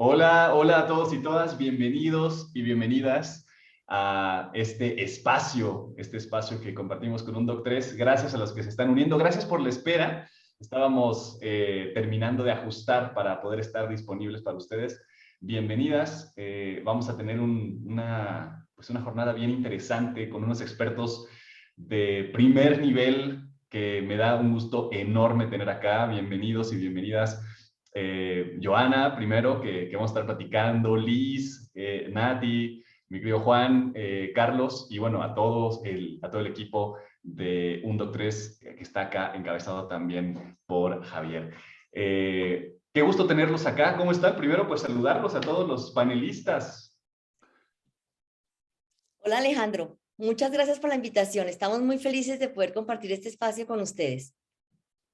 Hola, hola a todos y todas, bienvenidos y bienvenidas a este espacio que compartimos con un Doc3. Gracias a los que se están uniendo, gracias por la espera. Estábamos terminando de ajustar para poder estar disponibles para ustedes. Bienvenidas, vamos a tener una jornada bien interesante con unos expertos de primer nivel que me da un gusto enorme tener acá. Bienvenidos y bienvenidas. Joana, primero, que vamos a estar platicando, Liz, Nati, mi querido Juan, Carlos, y bueno, a todo el equipo de Un Doc 3 que está acá, encabezado también por Javier. Qué gusto tenerlos acá. ¿Cómo están? Primero, pues saludarlos a todos los panelistas. Hola Alejandro, muchas gracias por la invitación. Estamos muy felices de poder compartir este espacio con ustedes.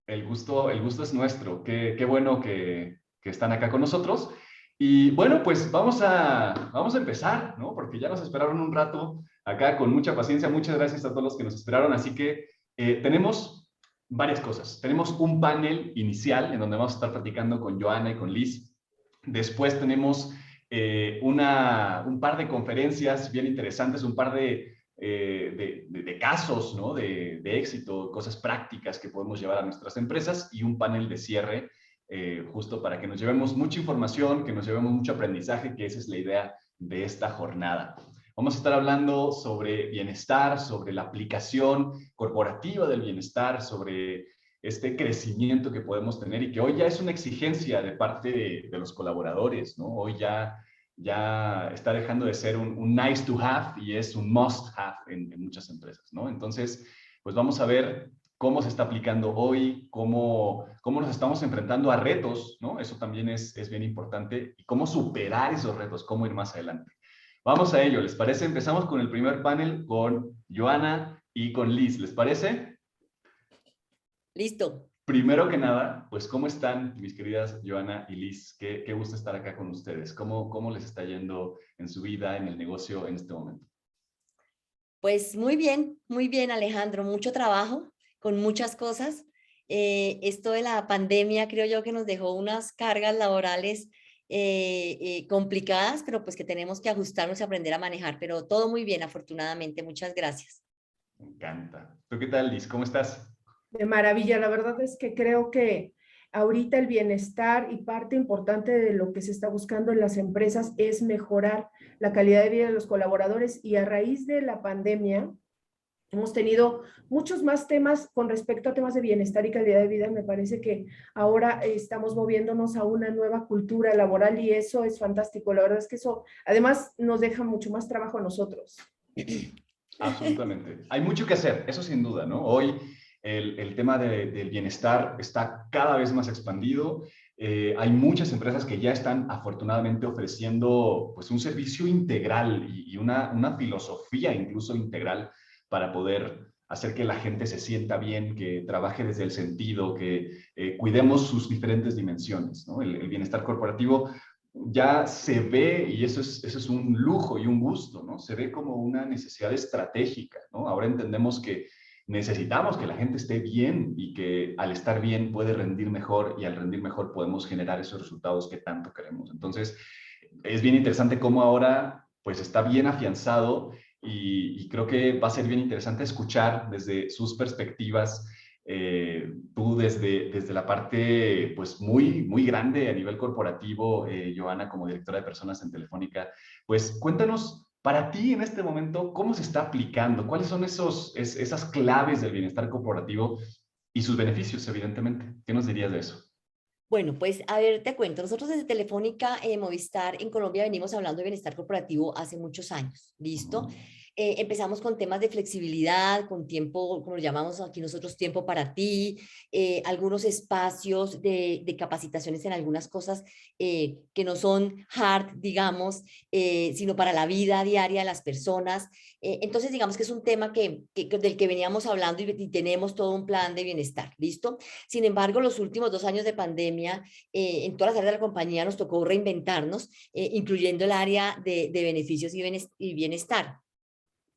El gusto es nuestro. Qué bueno que están acá con nosotros. Y bueno, pues vamos a empezar, ¿no? Porque ya nos esperaron un rato acá con mucha paciencia. Muchas gracias a todos los que nos esperaron. Así que tenemos varias cosas. Tenemos un panel inicial en donde vamos a estar platicando con Joana y con Liz. Después tenemos un par de conferencias bien interesantes, un par de casos, ¿no? de éxito, cosas prácticas que podemos llevar a nuestras empresas y un panel de cierre justo para que nos llevemos mucha información, que nos llevemos mucho aprendizaje, que esa es la idea de esta jornada. Vamos a estar hablando sobre bienestar, sobre la aplicación corporativa del bienestar, sobre este crecimiento que podemos tener y que hoy ya es una exigencia de parte de los colaboradores, ¿no? Hoy ya está dejando de ser un nice to have y es un must have en muchas empresas, ¿no? Entonces, pues vamos a ver cómo se está aplicando hoy, cómo nos estamos enfrentando a retos, ¿no? Eso también es bien importante y cómo superar esos retos, cómo ir más adelante. Vamos a ello, ¿les parece? Empezamos con el primer panel con Joana y con Liz, ¿les parece? Listo. Primero que nada, pues, ¿cómo están mis queridas Joana y Liz? Qué gusto estar acá con ustedes. ¿Cómo les está yendo en su vida, en el negocio en este momento? Pues muy bien Alejandro, mucho trabajo con muchas cosas. Esto de la pandemia creo yo que nos dejó unas cargas laborales complicadas, pero pues que tenemos que ajustarnos y aprender a manejar, pero todo muy bien, afortunadamente. Muchas gracias. Me encanta. ¿Tú qué tal, Liz? ¿Cómo estás? De maravilla. La verdad es que creo que ahorita el bienestar y parte importante de lo que se está buscando en las empresas es mejorar la calidad de vida de los colaboradores y a raíz de la pandemia hemos tenido muchos más temas con respecto a temas de bienestar y calidad de vida. Me parece que ahora estamos moviéndonos a una nueva cultura laboral y eso es fantástico. La verdad es que eso además nos deja mucho más trabajo a nosotros. Absolutamente. Hay mucho que hacer, eso sin duda, ¿no? Hoy el tema del bienestar está cada vez más expandido. Hay muchas empresas que ya están afortunadamente ofreciendo pues, un servicio integral y una filosofía incluso integral para poder hacer que la gente se sienta bien, que trabaje desde el sentido, que cuidemos sus diferentes dimensiones, ¿no? El bienestar corporativo ya se ve, y eso es un lujo y un gusto, ¿no? Se ve como una necesidad estratégica, ¿no? Ahora entendemos que necesitamos que la gente esté bien y que al estar bien puede rendir mejor y al rendir mejor podemos generar esos resultados que tanto queremos. Entonces, es bien interesante cómo ahora pues está bien afianzado y creo que va a ser bien interesante escuchar desde sus perspectivas tú desde la parte pues muy grande a nivel corporativo, Joana, como directora de personas en Telefónica, pues cuéntanos para ti en este momento cómo se está aplicando, cuáles son esas claves del bienestar corporativo y sus beneficios, evidentemente. ¿Qué nos dirías de eso? Bueno, pues a ver, te cuento. Nosotros desde Telefónica Movistar en Colombia venimos hablando de bienestar corporativo hace muchos años. ¿Listo? Empezamos con temas de flexibilidad, con tiempo, como lo llamamos aquí nosotros, tiempo para ti, algunos espacios de capacitaciones en algunas cosas que no son hard, digamos, sino para la vida diaria de las personas. Entonces, digamos que es un tema del que veníamos hablando y tenemos todo un plan de bienestar. ¿Listo? Sin embargo, los últimos 2 años de pandemia, en todas las áreas de la compañía nos tocó reinventarnos, incluyendo el área de beneficios y bienestar.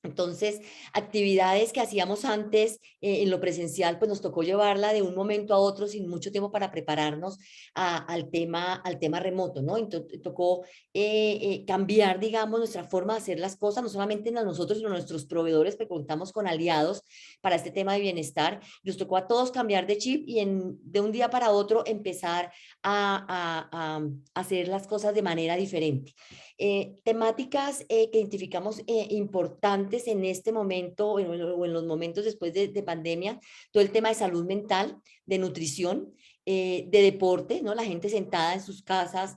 Entonces, actividades que hacíamos antes en lo presencial, pues nos tocó llevarla de un momento a otro sin mucho tiempo para prepararnos al tema remoto, ¿no? Entonces, tocó cambiar, digamos, nuestra forma de hacer las cosas, no solamente a nosotros, sino a nuestros proveedores, porque contamos con aliados para este tema de bienestar. Nos tocó a todos cambiar de chip y de un día para otro empezar a hacer las cosas de manera diferente. Temáticas que identificamos importantes en este momento o en los momentos después de pandemia, todo el tema de salud mental, de nutrición, de deporte, ¿no? La gente sentada en sus casas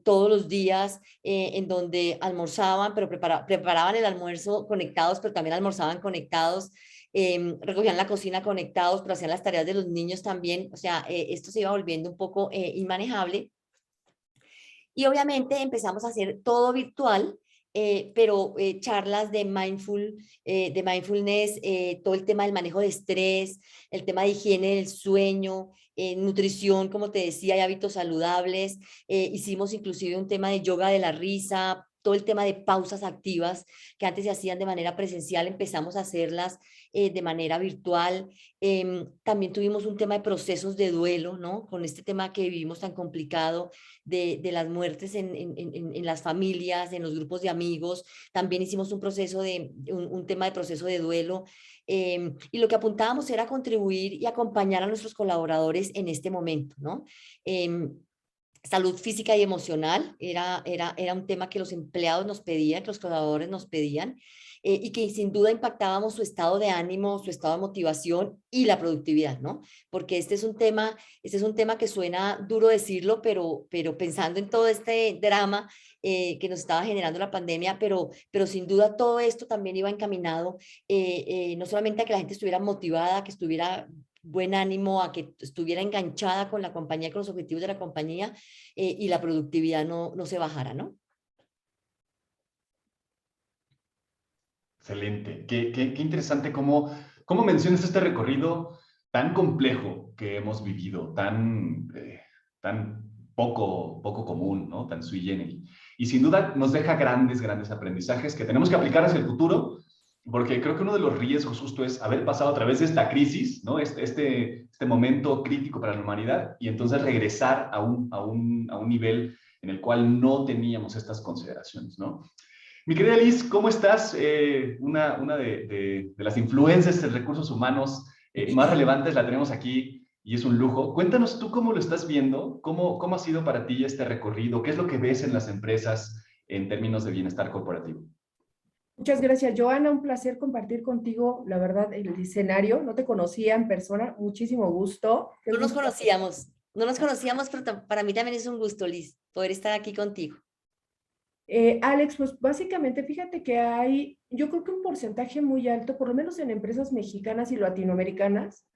todos los días, en donde almorzaban, pero preparaban el almuerzo conectados, pero también almorzaban conectados. Recogían la cocina conectados, pero hacían las tareas de los niños también. O sea, esto se iba volviendo un poco inmanejable. Y obviamente empezamos a hacer todo virtual, pero charlas de mindfulness, todo el tema del manejo de estrés, el tema de higiene del sueño, nutrición, como te decía, y hábitos saludables. Hicimos inclusive un tema de yoga de la risa, todo el tema de pausas activas que antes se hacían de manera presencial, empezamos a hacerlas de manera virtual. También tuvimos un tema de procesos de duelo, ¿no? Con este tema que vivimos tan complicado de las muertes en las familias, en los grupos de amigos. También hicimos un proceso un tema de proceso de duelo. Y lo que apuntábamos era contribuir y acompañar a nuestros colaboradores en este momento, ¿no? Salud física y emocional era un tema que los empleados nos pedían, que los colaboradores nos pedían, y que sin duda impactábamos su estado de ánimo, su estado de motivación y la productividad, ¿no? Porque este es un tema que suena duro decirlo, pero pensando en todo este drama que nos estaba generando la pandemia, pero sin duda todo esto también iba encaminado no solamente a que la gente estuviera motivada, que estuviera buen ánimo, a que estuviera enganchada con la compañía, con los objetivos de la compañía, y la productividad no se bajara, ¿no? Excelente. Qué interesante cómo mencionas este recorrido tan complejo que hemos vivido, tan poco común, ¿no? Tan sui generis. Y sin duda nos deja grandes aprendizajes que tenemos que aplicar hacia el futuro, porque creo que uno de los riesgos justo es haber pasado a través de esta crisis, ¿no? Este momento crítico para la humanidad y entonces regresar a un nivel en el cual no teníamos estas consideraciones, ¿no? Mi querida Liz, ¿cómo estás? Una de las influencias de recursos humanos más relevantes la tenemos aquí y es un lujo. Cuéntanos tú cómo lo estás viendo, cómo ha sido para ti este recorrido, qué es lo que ves en las empresas en términos de bienestar corporativo. Muchas gracias, Joana. Un placer compartir contigo, la verdad, el escenario. No te conocía en persona. Muchísimo gusto. Qué No nos gusto. conocíamos, no nos conocíamos, pero para mí también es un gusto, Liz, poder estar aquí contigo. Alex, pues básicamente fíjate que hay, yo creo que un porcentaje muy alto, por lo menos en empresas mexicanas y latinoamericanas,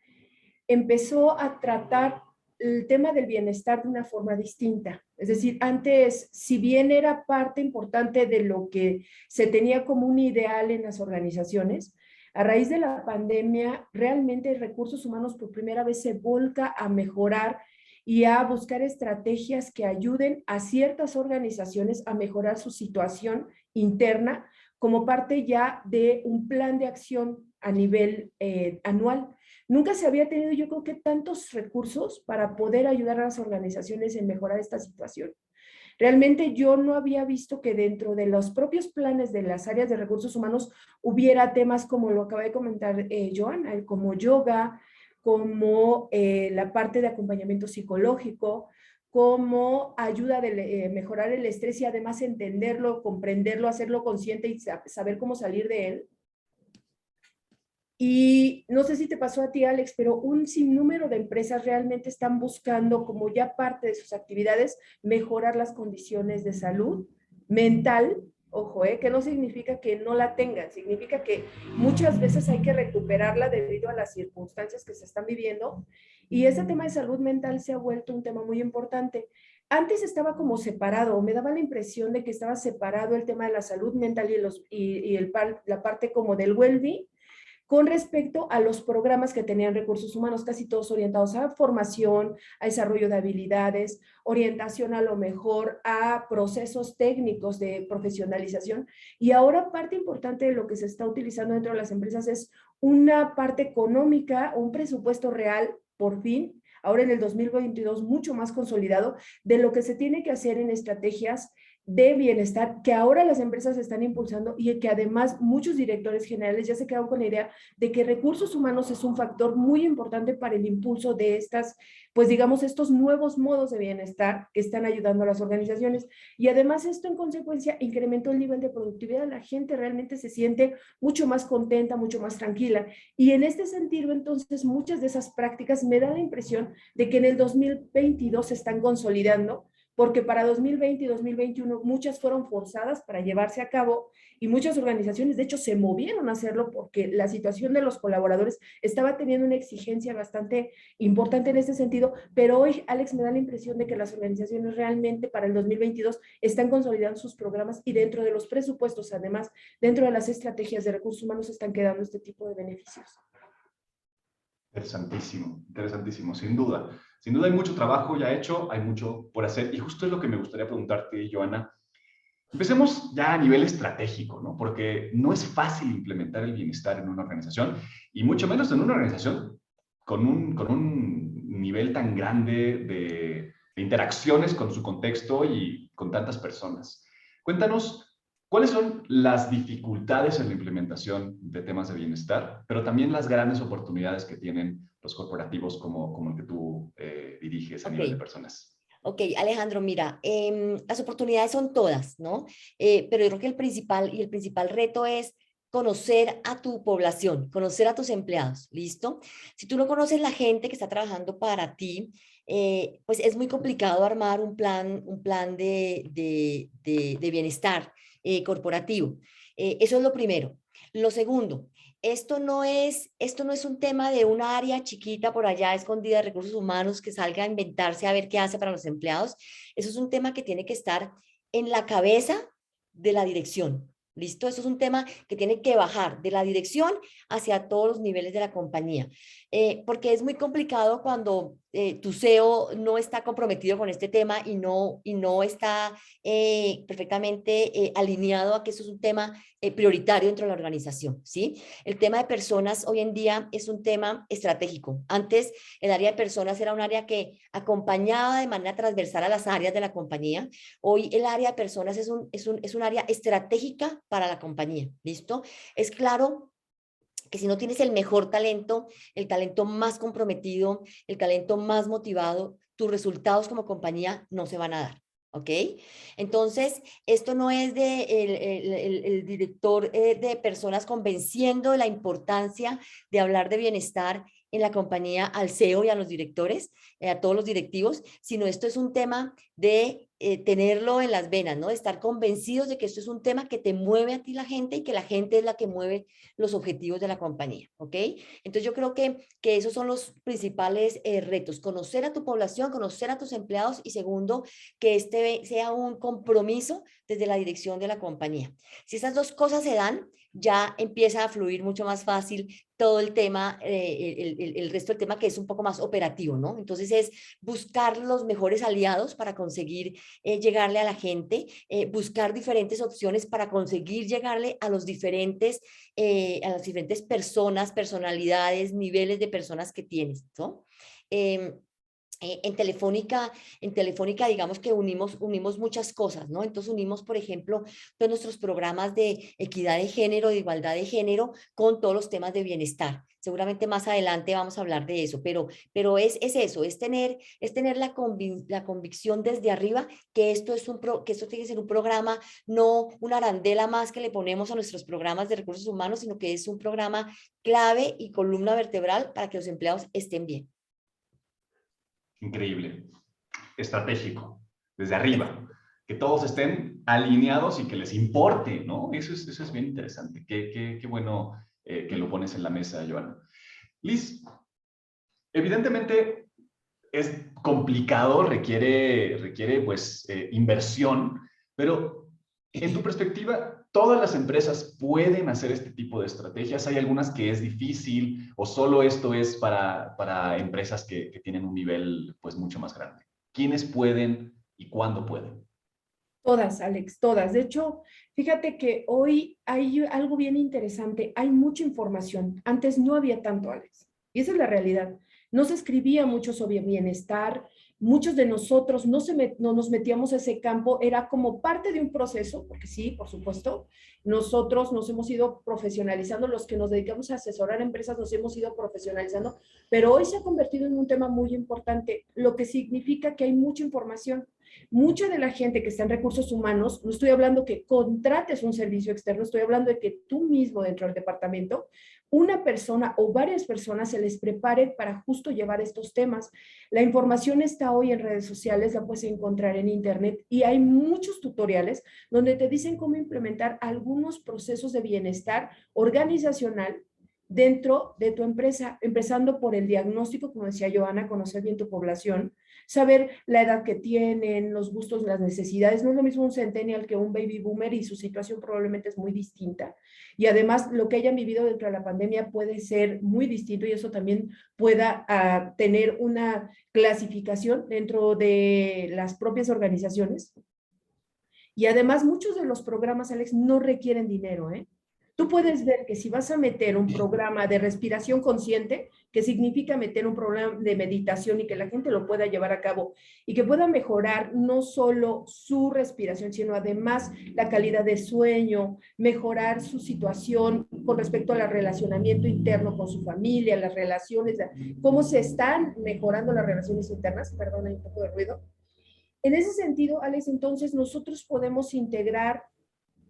empezó a tratar el tema del bienestar de una forma distinta. Es decir, antes, si bien era parte importante de lo que se tenía como un ideal en las organizaciones, a raíz de la pandemia, realmente recursos humanos por primera vez se volca a mejorar y a buscar estrategias que ayuden a ciertas organizaciones a mejorar su situación interna como parte ya de un plan de acción a nivel anual. Nunca se había tenido, yo creo que tantos recursos para poder ayudar a las organizaciones en mejorar esta situación. Realmente yo no había visto que dentro de los propios planes de las áreas de recursos humanos hubiera temas como lo acaba de comentar Joana, como yoga, como la parte de acompañamiento psicológico, como ayuda de mejorar el estrés y además entenderlo, comprenderlo, hacerlo consciente y saber cómo salir de él. Y no sé si te pasó a ti, Alex, pero un sinnúmero de empresas realmente están buscando, como ya parte de sus actividades, mejorar las condiciones de salud mental. Ojo, que no significa que no la tengan, significa que muchas veces hay que recuperarla debido a las circunstancias que se están viviendo. Y ese tema de salud mental se ha vuelto un tema muy importante. Antes estaba como separado, o me daba la impresión de que estaba separado el tema de la salud mental y la parte como del well-being con respecto a los programas que tenían recursos humanos, casi todos orientados a formación, a desarrollo de habilidades, orientación a lo mejor a procesos técnicos de profesionalización. Y ahora parte importante de lo que se está utilizando dentro de las empresas es una parte económica, un presupuesto real, por fin, ahora en el 2022, mucho más consolidado de lo que se tiene que hacer en estrategias de bienestar que ahora las empresas están impulsando y que además muchos directores generales ya se quedaron con la idea de que recursos humanos es un factor muy importante para el impulso de estas, pues digamos, estos nuevos modos de bienestar que están ayudando a las organizaciones. Y además esto en consecuencia incrementó el nivel de productividad. La gente realmente se siente mucho más contenta, mucho más tranquila. Y en este sentido, entonces, muchas de esas prácticas me da la impresión de que en el 2022 se están consolidando, porque para 2020 y 2021 muchas fueron forzadas para llevarse a cabo y muchas organizaciones de hecho se movieron a hacerlo porque la situación de los colaboradores estaba teniendo una exigencia bastante importante en este sentido, pero hoy, Alex, me da la impresión de que las organizaciones realmente para el 2022 están consolidando sus programas y dentro de los presupuestos, además, dentro de las estrategias de recursos humanos están quedando este tipo de beneficios. Interesantísimo, interesantísimo, sin duda. Sin duda hay mucho trabajo ya hecho, hay mucho por hacer y justo es lo que me gustaría preguntarte, Joana. Empecemos ya a nivel estratégico, ¿no? Porque no es fácil implementar el bienestar en una organización y mucho menos en una organización con un nivel tan grande de interacciones con su contexto y con tantas personas. Cuéntanos, ¿cuáles son las dificultades en la implementación de temas de bienestar, pero también las grandes oportunidades que tienen los corporativos como el que tú diriges a nivel de Ok. personas? Ok, Alejandro, mira, las oportunidades son todas, ¿no? Pero yo creo que el principal reto es conocer a tu población, conocer a tus empleados, ¿listo? Si tú no conoces la gente que está trabajando para ti, pues es muy complicado armar un plan de bienestar corporativo. Eso es lo primero. Lo segundo, esto no es un tema de una área chiquita por allá escondida de recursos humanos que salga a inventarse a ver qué hace para los empleados. Eso es un tema que tiene que estar en la cabeza de la dirección. ¿Listo? Eso es un tema que tiene que bajar de la dirección hacia todos los niveles de la compañía. Porque es muy complicado cuando tu CEO no está comprometido con este tema y no está perfectamente alineado a que eso es un tema prioritario dentro de la organización, ¿sí? El tema de personas hoy en día es un tema estratégico. Antes, el área de personas era un área que acompañaba de manera transversal a las áreas de la compañía. Hoy el área de personas es un área estratégica para la compañía, ¿listo? Es claro que si no tienes el mejor talento, el talento más comprometido, el talento más motivado, tus resultados como compañía no se van a dar. ¿Ok? Entonces, esto no es de el director de personas convenciendo de la importancia de hablar de bienestar en la compañía al CEO y a los directores, a todos los directivos, sino esto es un tema de tenerlo en las venas, ¿no? De estar convencidos de que esto es un tema que te mueve a ti la gente y que la gente es la que mueve los objetivos de la compañía, ¿ok? Entonces yo creo que esos son los principales retos, conocer a tu población, conocer a tus empleados y segundo, que este sea un compromiso desde la dirección de la compañía. Si esas dos cosas se dan, ya empieza a fluir mucho más fácil todo el tema, el resto del tema que es un poco más operativo, ¿no? Entonces es buscar los mejores aliados para conseguir llegarle a la gente, buscar diferentes opciones para conseguir llegarle a a las diferentes personas, personalidades, niveles de personas que tienes, ¿no? Eh, en Telefónica, digamos que unimos muchas cosas, ¿no? Entonces unimos, por ejemplo, todos nuestros programas de equidad de género, de igualdad de género, con todos los temas de bienestar. Seguramente más adelante vamos a hablar de eso, pero es eso, es tener la convicción desde arriba que que esto tiene que ser un programa, no una arandela más que le ponemos a nuestros programas de recursos humanos, sino que es un programa clave y columna vertebral para que los empleados estén bien. Increíble, estratégico, desde arriba, que todos estén alineados y que les importe, ¿no? Eso es bien interesante. Qué bueno que lo pones en la mesa, Joana. Liz, evidentemente es complicado, requiere pues inversión, pero en tu perspectiva, ¿Todas las empresas pueden hacer este tipo de estrategias? ¿Hay algunas que es difícil o solo esto es para empresas que tienen un nivel pues mucho más grande? ¿Quiénes pueden y cuándo pueden? Todas, Alex, todas. De hecho, fíjate que hoy hay algo bien interesante. Hay mucha información. Antes no había tanto, Alex. Y esa es la realidad. No se escribía mucho sobre bienestar. Muchos de nosotros no nos metíamos a ese campo. Era como parte de un proceso, porque sí, por supuesto, nosotros nos hemos ido profesionalizando. Los que nos dedicamos a asesorar empresas nos hemos ido profesionalizando. Pero hoy se ha convertido en un tema muy importante, lo que significa que hay mucha información. Mucha de la gente que está en recursos humanos, no estoy hablando que contrates un servicio externo, estoy hablando de que tú mismo dentro del departamento, una persona o varias personas se les prepare para justo llevar estos temas. La información está hoy en redes sociales, la puedes encontrar en internet y hay muchos tutoriales donde te dicen cómo implementar algunos procesos de bienestar organizacional dentro de tu empresa, empezando por el diagnóstico, como decía Joana, conocer bien tu población, saber la edad que tienen, los gustos, las necesidades. No es lo mismo un centennial que un baby boomer y su situación probablemente es muy distinta. Y además lo que hayan vivido dentro de la pandemia puede ser muy distinto y eso también pueda tener una clasificación dentro de las propias organizaciones. Y además muchos de los programas, Alex, no requieren dinero, ¿eh? Tú puedes ver que si vas a meter un programa de respiración consciente, que significa meter un programa de meditación y que la gente lo pueda llevar a cabo y que pueda mejorar no solo su respiración, sino además la calidad de sueño, mejorar su situación con respecto al relacionamiento interno con su familia, las relaciones, cómo se están mejorando las relaciones internas, perdón, hay un poco de ruido. En ese sentido, Alex, entonces nosotros podemos integrar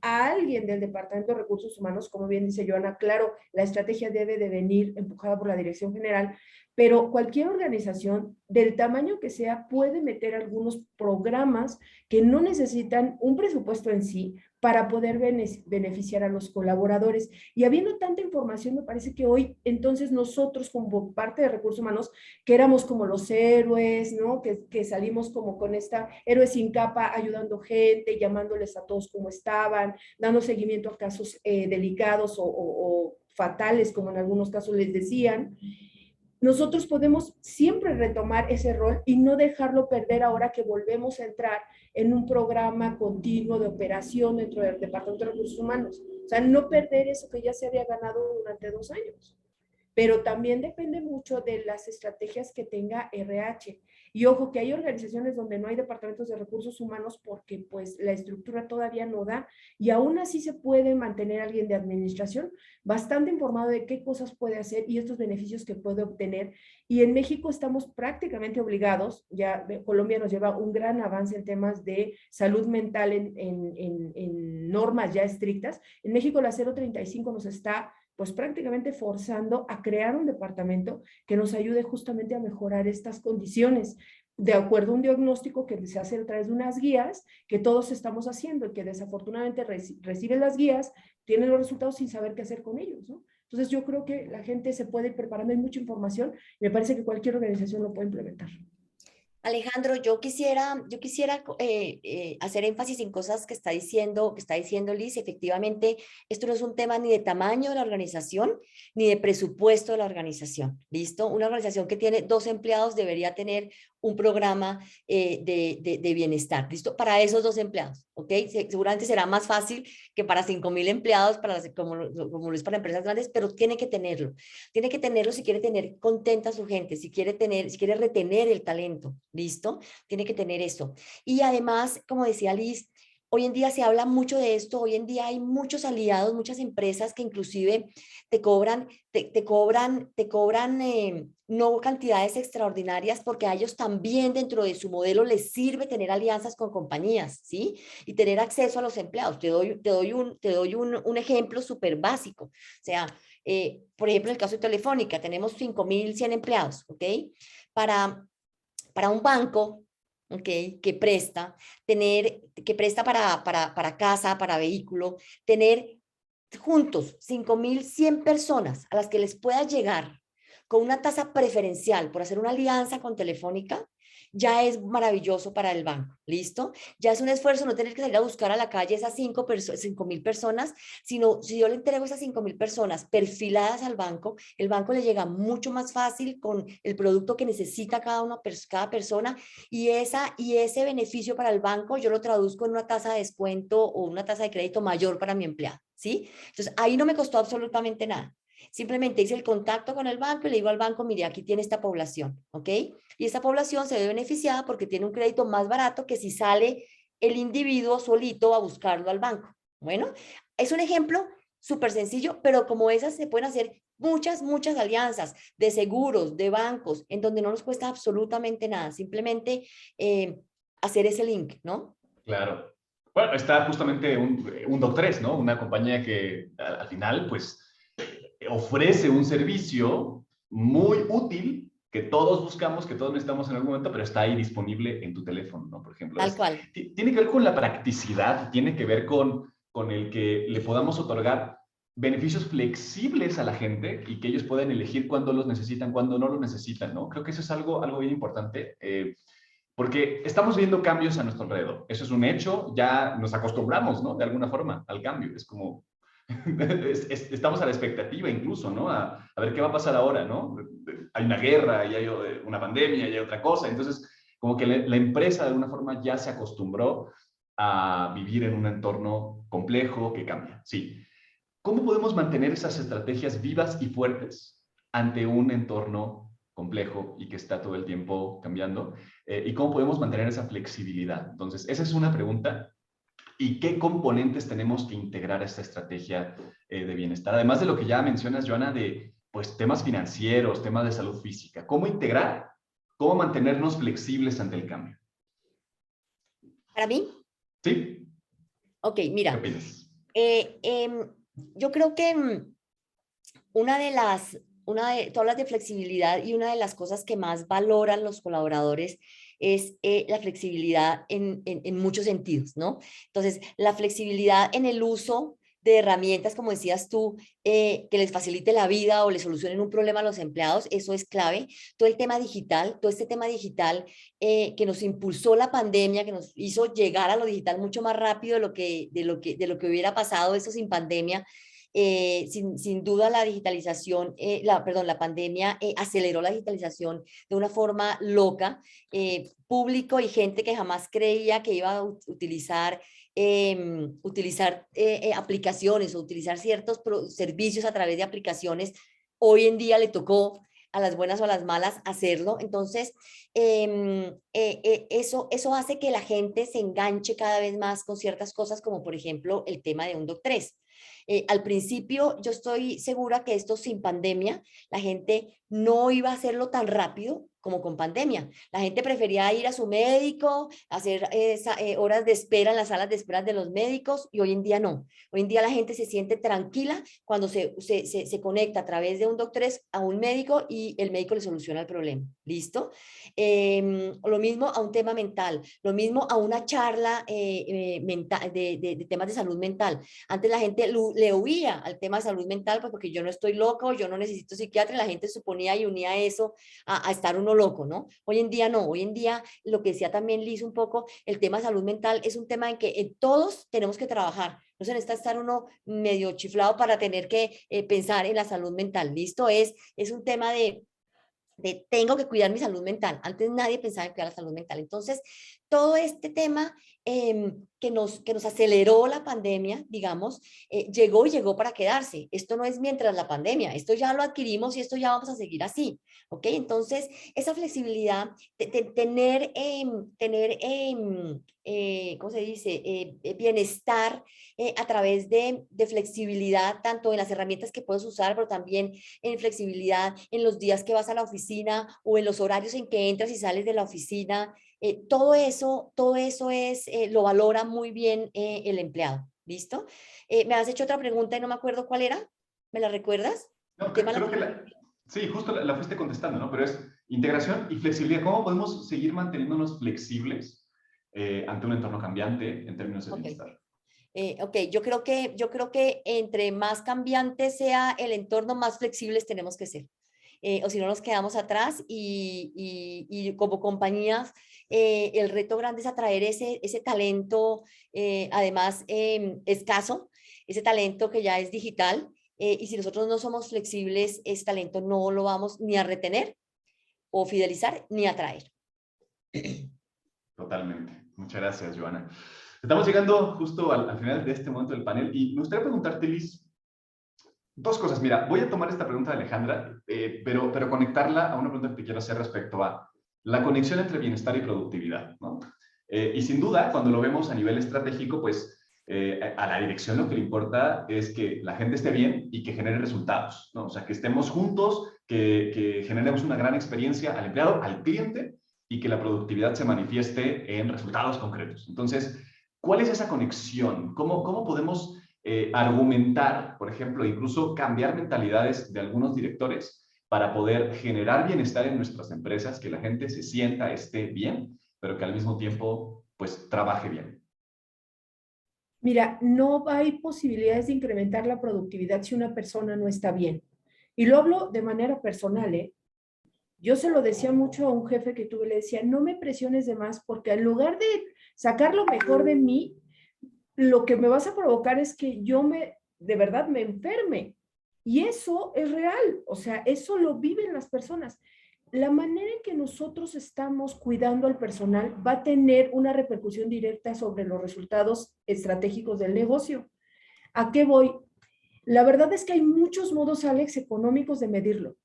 a alguien del Departamento de Recursos Humanos, como bien dice Joana, claro, la estrategia debe de venir empujada por la Dirección General, pero cualquier organización del tamaño que sea puede meter algunos programas que no necesitan un presupuesto en sí para poder beneficiar a los colaboradores. Y habiendo tanta información, me parece que hoy entonces nosotros como parte de Recursos Humanos, que éramos como los héroes, ¿no? Que salimos como con esta héroes sin capa, ayudando gente, llamándoles a todos como estaban, dando seguimiento a casos delicados o fatales, como en algunos casos les decían. Nosotros podemos siempre retomar ese rol y no dejarlo perder ahora que volvemos a entrar en un programa continuo de operación dentro del Departamento de Recursos Humanos. O sea, no perder eso que ya se había ganado durante 2 años. Pero también depende mucho de las estrategias que tenga RH. Y ojo, que hay organizaciones donde no hay departamentos de recursos humanos porque pues la estructura todavía no da y aún así se puede mantener alguien de administración bastante informado de qué cosas puede hacer y estos beneficios que puede obtener. Y en México estamos prácticamente obligados, ya Colombia nos lleva un gran avance en temas de salud mental en normas ya estrictas. En México la 035 nos está pues prácticamente forzando a crear un departamento que nos ayude justamente a mejorar estas condiciones, de acuerdo a un diagnóstico que se hace a través de unas guías que todos estamos haciendo y que desafortunadamente reciben las guías, tienen los resultados sin saber qué hacer con ellos, ¿no? Entonces yo creo que la gente se puede ir preparando, hay mucha información y me parece que cualquier organización lo puede implementar. Alejandro, yo quisiera hacer énfasis en cosas que está diciendo Liz. Efectivamente, esto no es un tema ni de tamaño de la organización, ni de presupuesto de la organización. ¿Listo? Una organización que tiene 2 empleados debería tener un programa de bienestar. ¿Listo? Para esos 2 empleados, ¿ok? Seguramente será más fácil que para 5.000 empleados, como lo es para empresas grandes, pero tiene que tenerlo. Tiene que tenerlo si quiere tener contenta a su gente, si quiere retener el talento, ¿listo? Tiene que tener eso. Y además, como decía Liz, hoy en día se habla mucho de esto, hoy en día hay muchos aliados, muchas empresas que inclusive te cobran no cantidades extraordinarias porque a ellos también dentro de su modelo les sirve tener alianzas con compañías, ¿sí? Y tener acceso a los empleados. Te doy un ejemplo súper básico. O sea, por ejemplo, en el caso de Telefónica, tenemos 5.100 empleados, ¿ok? Para, para un banco, ¿ok? Que presta para casa, para vehículo, tener juntos 5.100 personas a las que les pueda llegar con una tasa preferencial por hacer una alianza con Telefónica, ya es maravilloso para el banco, ¿listo? Ya es un esfuerzo no tener que salir a buscar a la calle esas 5.000 personas, sino si yo le entrego esas 5.000 personas perfiladas al banco, el banco le llega mucho más fácil con el producto que necesita cada persona y ese beneficio para el banco yo lo traduzco en una tasa de descuento o una tasa de crédito mayor para mi empleado, ¿sí? Entonces ahí no me costó absolutamente nada. Simplemente hice el contacto con el banco y le digo al banco, mire, aquí tiene esta población, ¿ok? Y esta población se ve beneficiada porque tiene un crédito más barato que si sale el individuo solito a buscarlo al banco. Bueno, es un ejemplo súper sencillo, pero como esas se pueden hacer muchas alianzas de seguros, de bancos, en donde no nos cuesta absolutamente nada, simplemente hacer ese link, ¿no? Claro. Bueno, está justamente un Doc3, ¿no? Una compañía que al final, pues, ofrece un servicio muy útil que todos buscamos, que todos necesitamos en algún momento, pero está ahí disponible en tu teléfono, ¿no? Por ejemplo, Tal cual. tiene que ver con la practicidad, tiene que ver con el que le podamos otorgar beneficios flexibles a la gente y que ellos puedan elegir cuándo los necesitan, cuándo no los necesitan, ¿no? Creo que eso es algo bien importante. Porque estamos viendo cambios a nuestro alrededor. Eso es un hecho, ya nos acostumbramos, ¿no? De alguna forma al cambio. Es como, estamos a la expectativa incluso, ¿no? A ver qué va a pasar ahora, ¿no? Hay una guerra, y hay una pandemia, y hay otra cosa. Entonces, como que la empresa de alguna forma ya se acostumbró a vivir en un entorno complejo que cambia. Sí. ¿Cómo podemos mantener esas estrategias vivas y fuertes ante un entorno complejo y que está todo el tiempo cambiando? ¿Y cómo podemos mantener esa flexibilidad? Entonces, esa es una pregunta. ¿Y qué componentes tenemos que integrar a esta estrategia de bienestar? Además de lo que ya mencionas, Joana, de pues, temas financieros, temas de salud física. ¿Cómo integrar? ¿Cómo mantenernos flexibles ante el cambio? Para mí, ¿Sí? ok, ¿Qué mira, opinas? yo creo que tú hablas de flexibilidad y una de las cosas que más valoran los colaboradores es la flexibilidad en muchos sentidos, ¿no? Entonces, la flexibilidad en el uso de herramientas, como decías tú, que les facilite la vida o les solucionen un problema a los empleados, eso es clave. Todo el tema digital, todo este tema digital que nos impulsó la pandemia, que nos hizo llegar a lo digital mucho más rápido de lo que hubiera pasado eso sin pandemia. Sin duda la digitalización, la pandemia aceleró la digitalización de una forma loca. Público y gente que jamás creía que iba a utilizar aplicaciones o utilizar ciertos servicios a través de aplicaciones, hoy en día le tocó a las buenas o a las malas hacerlo. Entonces, eso hace que la gente se enganche cada vez más con ciertas cosas, como por ejemplo el tema de un Doc3. Al principio yo estoy segura que esto sin pandemia, la gente no iba a hacerlo tan rápido como con pandemia. La gente prefería ir a su médico, hacer horas de espera en las salas de espera de los médicos y hoy en día no. Hoy en día la gente se siente tranquila cuando se conecta a través de un Doc3 a un médico y el médico le soluciona el problema. ¿Listo? Lo mismo a un tema mental, lo mismo a una charla mental, de temas de salud mental. Antes la gente le huía al tema de salud mental, pues porque yo no estoy loco, yo no necesito psiquiatra, y la gente suponía y unía eso a estar uno loco, ¿no? Hoy en día no, hoy en día lo que decía también Liz un poco, el tema de salud mental es un tema en que todos tenemos que trabajar, no se necesita estar uno medio chiflado para tener que pensar en la salud mental, ¿listo? Es un tema de tengo que cuidar mi salud mental. Antes nadie pensaba en cuidar la salud mental. Entonces, todo este tema que nos aceleró la pandemia, digamos, llegó para quedarse. Esto no es mientras la pandemia, esto ya lo adquirimos y esto ya vamos a seguir así, ¿ok? Entonces, esa flexibilidad, ¿cómo se dice? Bienestar a través de flexibilidad, tanto en las herramientas que puedes usar, pero también en flexibilidad en los días que vas a la oficina o en los horarios en que entras y sales de la oficina. Todo eso lo valora muy bien el empleado. ¿Listo? Me has hecho otra pregunta y no me acuerdo cuál era. ¿Me la recuerdas? No, El tema de creo que la... sí, justo la fuiste contestando, ¿no? Pero es integración y flexibilidad. ¿Cómo podemos seguir manteniéndonos flexibles ante un entorno cambiante en términos de Ok. bienestar? Ok, yo creo que entre más cambiante sea el entorno, más flexibles tenemos que ser. o si no nos quedamos atrás y como compañías, el reto grande es atraer ese talento, además escaso, ese talento que ya es digital, y si nosotros no somos flexibles, ese talento no lo vamos ni a retener o fidelizar ni a atraer. Totalmente. Muchas gracias, Joana. Estamos llegando justo al final de este momento del panel y me gustaría preguntarte, Liz, dos cosas. Mira, voy a tomar esta pregunta de Alejandra, pero conectarla a una pregunta que te quiero hacer respecto a la conexión entre bienestar y productividad, ¿no? Y sin duda, cuando lo vemos a nivel estratégico, pues a la dirección lo que le importa es que la gente esté bien y que genere resultados, ¿no? O sea, que estemos juntos, que generemos una gran experiencia al empleado, al cliente, y que la productividad se manifieste en resultados concretos. Entonces, ¿cuál es esa conexión? ¿Cómo podemos argumentar, por ejemplo, incluso cambiar mentalidades de algunos directores para poder generar bienestar en nuestras empresas, que la gente se sienta, esté bien, pero que al mismo tiempo, pues, trabaje bien? Mira, no hay posibilidades de incrementar la productividad si una persona no está bien. Y lo hablo de manera personal, ¿eh? Yo se lo decía mucho a un jefe que tuve, le decía, no me presiones de más porque en lugar de sacar lo mejor de mí, lo que me vas a provocar es que de verdad me enferme. Y eso es real, o sea, eso lo viven las personas. La manera en que nosotros estamos cuidando al personal va a tener una repercusión directa sobre los resultados estratégicos del negocio. ¿A qué voy? La verdad es que hay muchos modos, Alex, económicos de medirlo.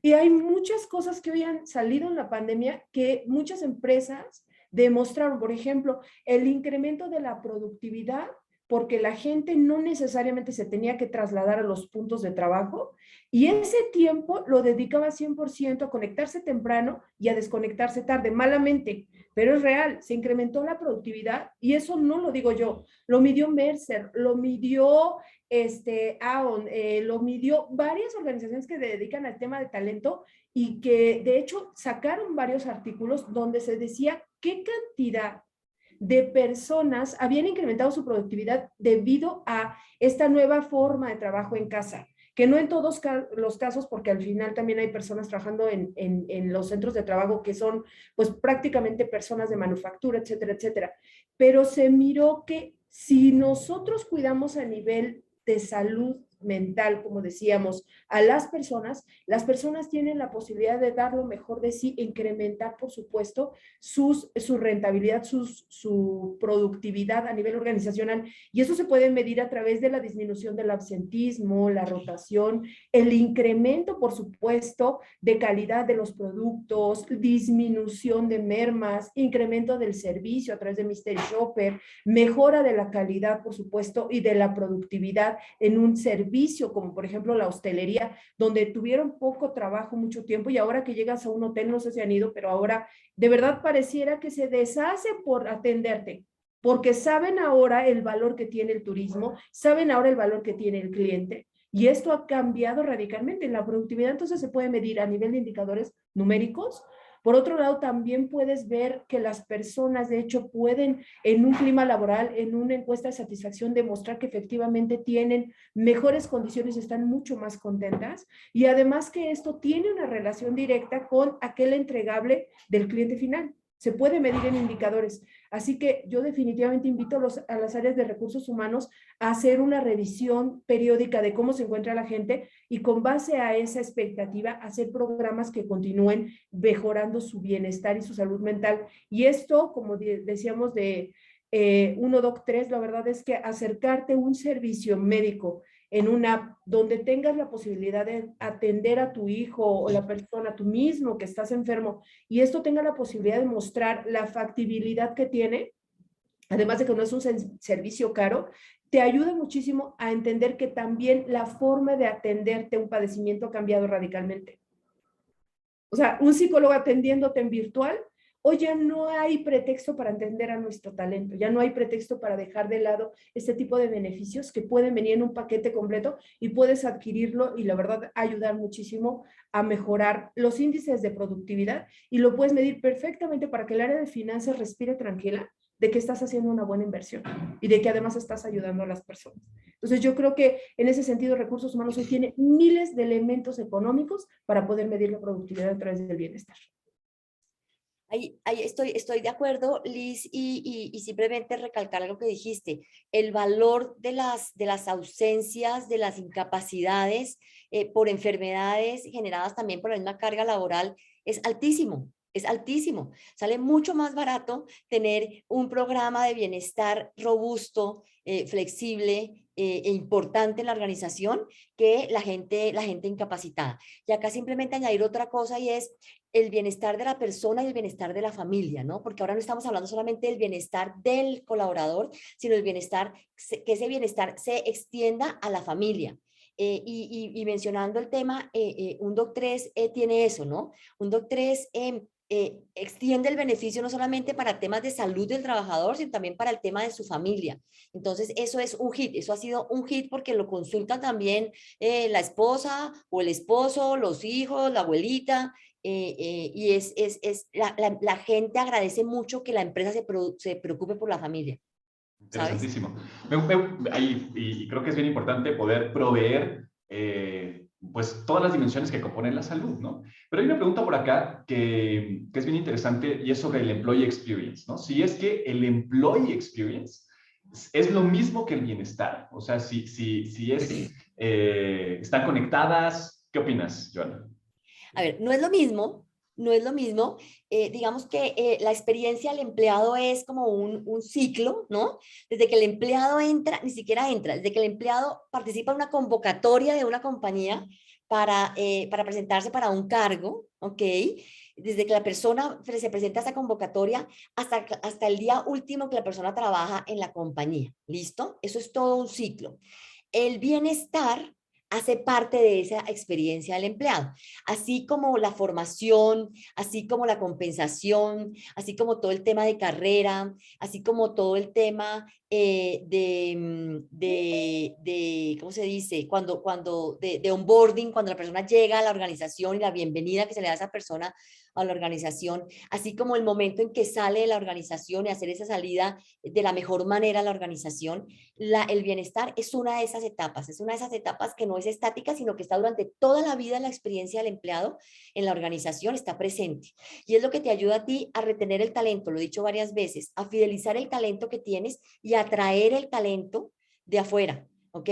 Y hay muchas cosas que hoy han salido en la pandemia que muchas empresas demostraron, por ejemplo, el incremento de la productividad porque la gente no necesariamente se tenía que trasladar a los puntos de trabajo y ese tiempo lo dedicaba 100% a conectarse temprano y a desconectarse tarde, malamente, pero es real, se incrementó la productividad y eso no lo digo yo, lo midió Mercer, lo midió AON, lo midió varias organizaciones que se dedican al tema de talento y que de hecho sacaron varios artículos donde se decía qué cantidad de personas habían incrementado su productividad debido a esta nueva forma de trabajo en casa, que no en todos los casos, porque al final también hay personas trabajando en los centros de trabajo que son pues prácticamente personas de manufactura, etcétera, etcétera. Pero se miró que si nosotros cuidamos a nivel de salud mental, como decíamos, a las personas tienen la posibilidad de dar lo mejor de sí, incrementar, por supuesto, su rentabilidad, su productividad a nivel organizacional. Y eso se puede medir a través de la disminución del absentismo, la rotación, el incremento, por supuesto, de calidad de los productos, disminución de mermas, incremento del servicio a través de Mystery Shopper, mejora de la calidad, por supuesto, y de la productividad en un servicio, como por ejemplo la hostelería, donde tuvieron poco trabajo mucho tiempo y ahora que llegas a un hotel, no sé si han ido, pero ahora de verdad pareciera que se deshace por atenderte, porque saben ahora el valor que tiene el turismo, saben ahora el valor que tiene el cliente. Y esto ha cambiado radicalmente en la productividad, entonces se puede medir a nivel de indicadores numéricos. Por otro lado, también puedes ver que las personas, de hecho, pueden en un clima laboral, en una encuesta de satisfacción, demostrar que efectivamente tienen mejores condiciones, están mucho más contentas y además que esto tiene una relación directa con aquel entregable del cliente final. Se puede medir en indicadores. Así que yo definitivamente invito a las áreas de recursos humanos a hacer una revisión periódica de cómo se encuentra la gente y con base a esa expectativa hacer programas que continúen mejorando su bienestar y su salud mental. Y esto, como decíamos de 1, Doc 3, la verdad es que acercarte a un servicio médico en una app donde tengas la posibilidad de atender a tu hijo o la persona, tú mismo que estás enfermo, y esto tenga la posibilidad de mostrar la factibilidad que tiene, además de que no es un servicio caro, te ayuda muchísimo a entender que también la forma de atenderte a un padecimiento ha cambiado radicalmente. O sea, un psicólogo atendiéndote en virtual, hoy ya no hay pretexto para entender a nuestro talento, ya no hay pretexto para dejar de lado este tipo de beneficios que pueden venir en un paquete completo y puedes adquirirlo y la verdad ayudar muchísimo a mejorar los índices de productividad y lo puedes medir perfectamente para que el área de finanzas respire tranquila, de que estás haciendo una buena inversión y de que además estás ayudando a las personas. Entonces yo creo que en ese sentido recursos humanos hoy tiene miles de elementos económicos para poder medir la productividad a través del bienestar. Ahí estoy de acuerdo, Liz, y simplemente recalcar algo que dijiste, el valor de las ausencias, de las incapacidades por enfermedades generadas también por la misma carga laboral es altísimo. Es altísimo. Sale mucho más barato tener un programa de bienestar robusto, flexible e importante en la organización que la gente incapacitada. Y acá simplemente añadir otra cosa y es el bienestar de la persona y el bienestar de la familia, ¿no? Porque ahora no estamos hablando solamente del bienestar del colaborador, sino el bienestar, que ese bienestar se extienda a la familia. Y mencionando el tema, un DOC3 tiene eso, ¿no? Un DOC3 extiende el beneficio no solamente para temas de salud del trabajador, sino también para el tema de su familia. Entonces, eso es un hit, eso ha sido un hit porque lo consultan también la esposa o el esposo, los hijos, la abuelita, y la gente agradece mucho que la empresa se preocupe por la familia, ¿sabes? Interesantísimo. Y creo que es bien importante poder proveer pues todas las dimensiones que componen la salud, ¿no? Pero hay una pregunta por acá que es bien interesante y es sobre el employee experience, ¿no? Si es que el employee experience es lo mismo que el bienestar, o sea, si están conectadas, ¿qué opinas, Joana? A ver, no es lo mismo, no es lo mismo. Digamos que la experiencia del empleado es como un ciclo, ¿no? Desde que el empleado entra, ni siquiera entra, desde que el empleado participa en una convocatoria de una compañía para presentarse para un cargo, ¿ok? Desde que la persona se presenta a esa convocatoria hasta el día último que la persona trabaja en la compañía, ¿listo? Eso es todo un ciclo. El bienestar hace parte de esa experiencia del empleado, así como la formación, así como la compensación, así como todo el tema de carrera, así como todo el tema ¿cómo se dice? De onboarding, cuando la persona llega a la organización y la bienvenida que se le da a esa persona a la organización, así como el momento en que sale de la organización y hacer esa salida de la mejor manera a la organización, el bienestar es una de esas etapas, es una de esas etapas que no es estática, sino que está durante toda la vida en la experiencia del empleado en la organización, está presente. Y es lo que te ayuda a ti a retener el talento, lo he dicho varias veces, a fidelizar el talento que tienes y a atraer el talento de afuera, ¿ok?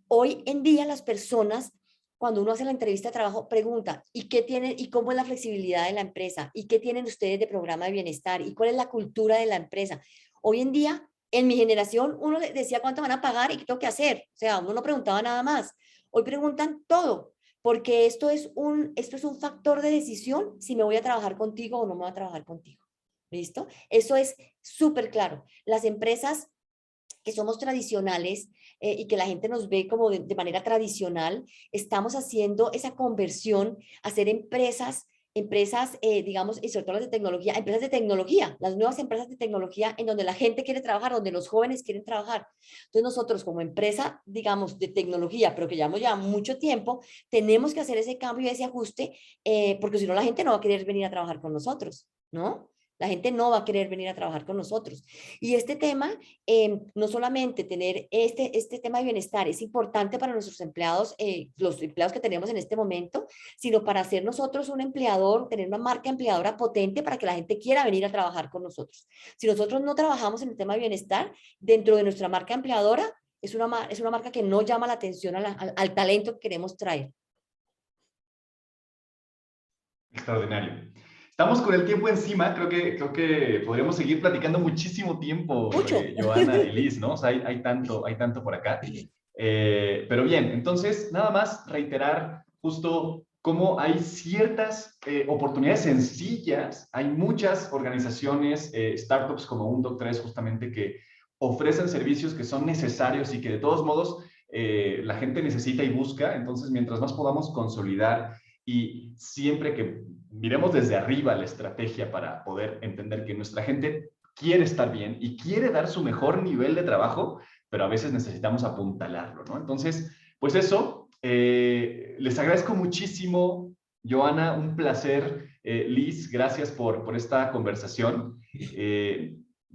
Hoy en día las personas, cuando uno hace la entrevista de trabajo, pregunta, ¿y qué tienen, y cómo es la flexibilidad de la empresa? ¿Y qué tienen ustedes de programa de bienestar? ¿Y cuál es la cultura de la empresa? Hoy en día, en mi generación, uno decía cuánto van a pagar y qué tengo que hacer. O sea, uno no preguntaba nada más. Hoy preguntan todo, porque esto es un factor de decisión si me voy a trabajar contigo o no me voy a trabajar contigo. ¿Listo? Eso es súper claro. Las empresas que somos tradicionales y que la gente nos ve como de manera tradicional, estamos haciendo esa conversión a ser empresas, digamos, y sobre todo las de tecnología, empresas de tecnología, las nuevas empresas de tecnología en donde la gente quiere trabajar, donde los jóvenes quieren trabajar. Entonces nosotros como empresa, digamos, de tecnología, pero que llevamos ya mucho tiempo, tenemos que hacer ese cambio y ese ajuste, porque si no la gente no va a querer venir a trabajar con nosotros, ¿no? La gente no va a querer venir a trabajar con nosotros. Y este tema, no solamente tener este tema de bienestar es importante para nuestros empleados, los empleados que tenemos en este momento, sino para ser nosotros un empleador, tener una marca empleadora potente para que la gente quiera venir a trabajar con nosotros. Si nosotros no trabajamos en el tema de bienestar, dentro de nuestra marca empleadora, es una marca que no llama la atención al talento que queremos traer. Extraordinario. Estamos con el tiempo encima, creo que podríamos seguir platicando muchísimo tiempo, Mucho. Joana y Liz, ¿no? O sea, hay tanto por acá. Pero bien, entonces, nada más reiterar justo cómo hay ciertas oportunidades sencillas, hay muchas organizaciones, startups como un Doc3 justamente que ofrecen servicios que son necesarios y que de todos modos la gente necesita y busca, entonces mientras más podamos consolidar y siempre que miremos desde arriba la estrategia para poder entender que nuestra gente quiere estar bien y quiere dar su mejor nivel de trabajo, pero a veces necesitamos apuntalarlo, ¿no? Entonces, pues eso, les agradezco muchísimo, Joana, un placer. Liz, gracias por esta conversación.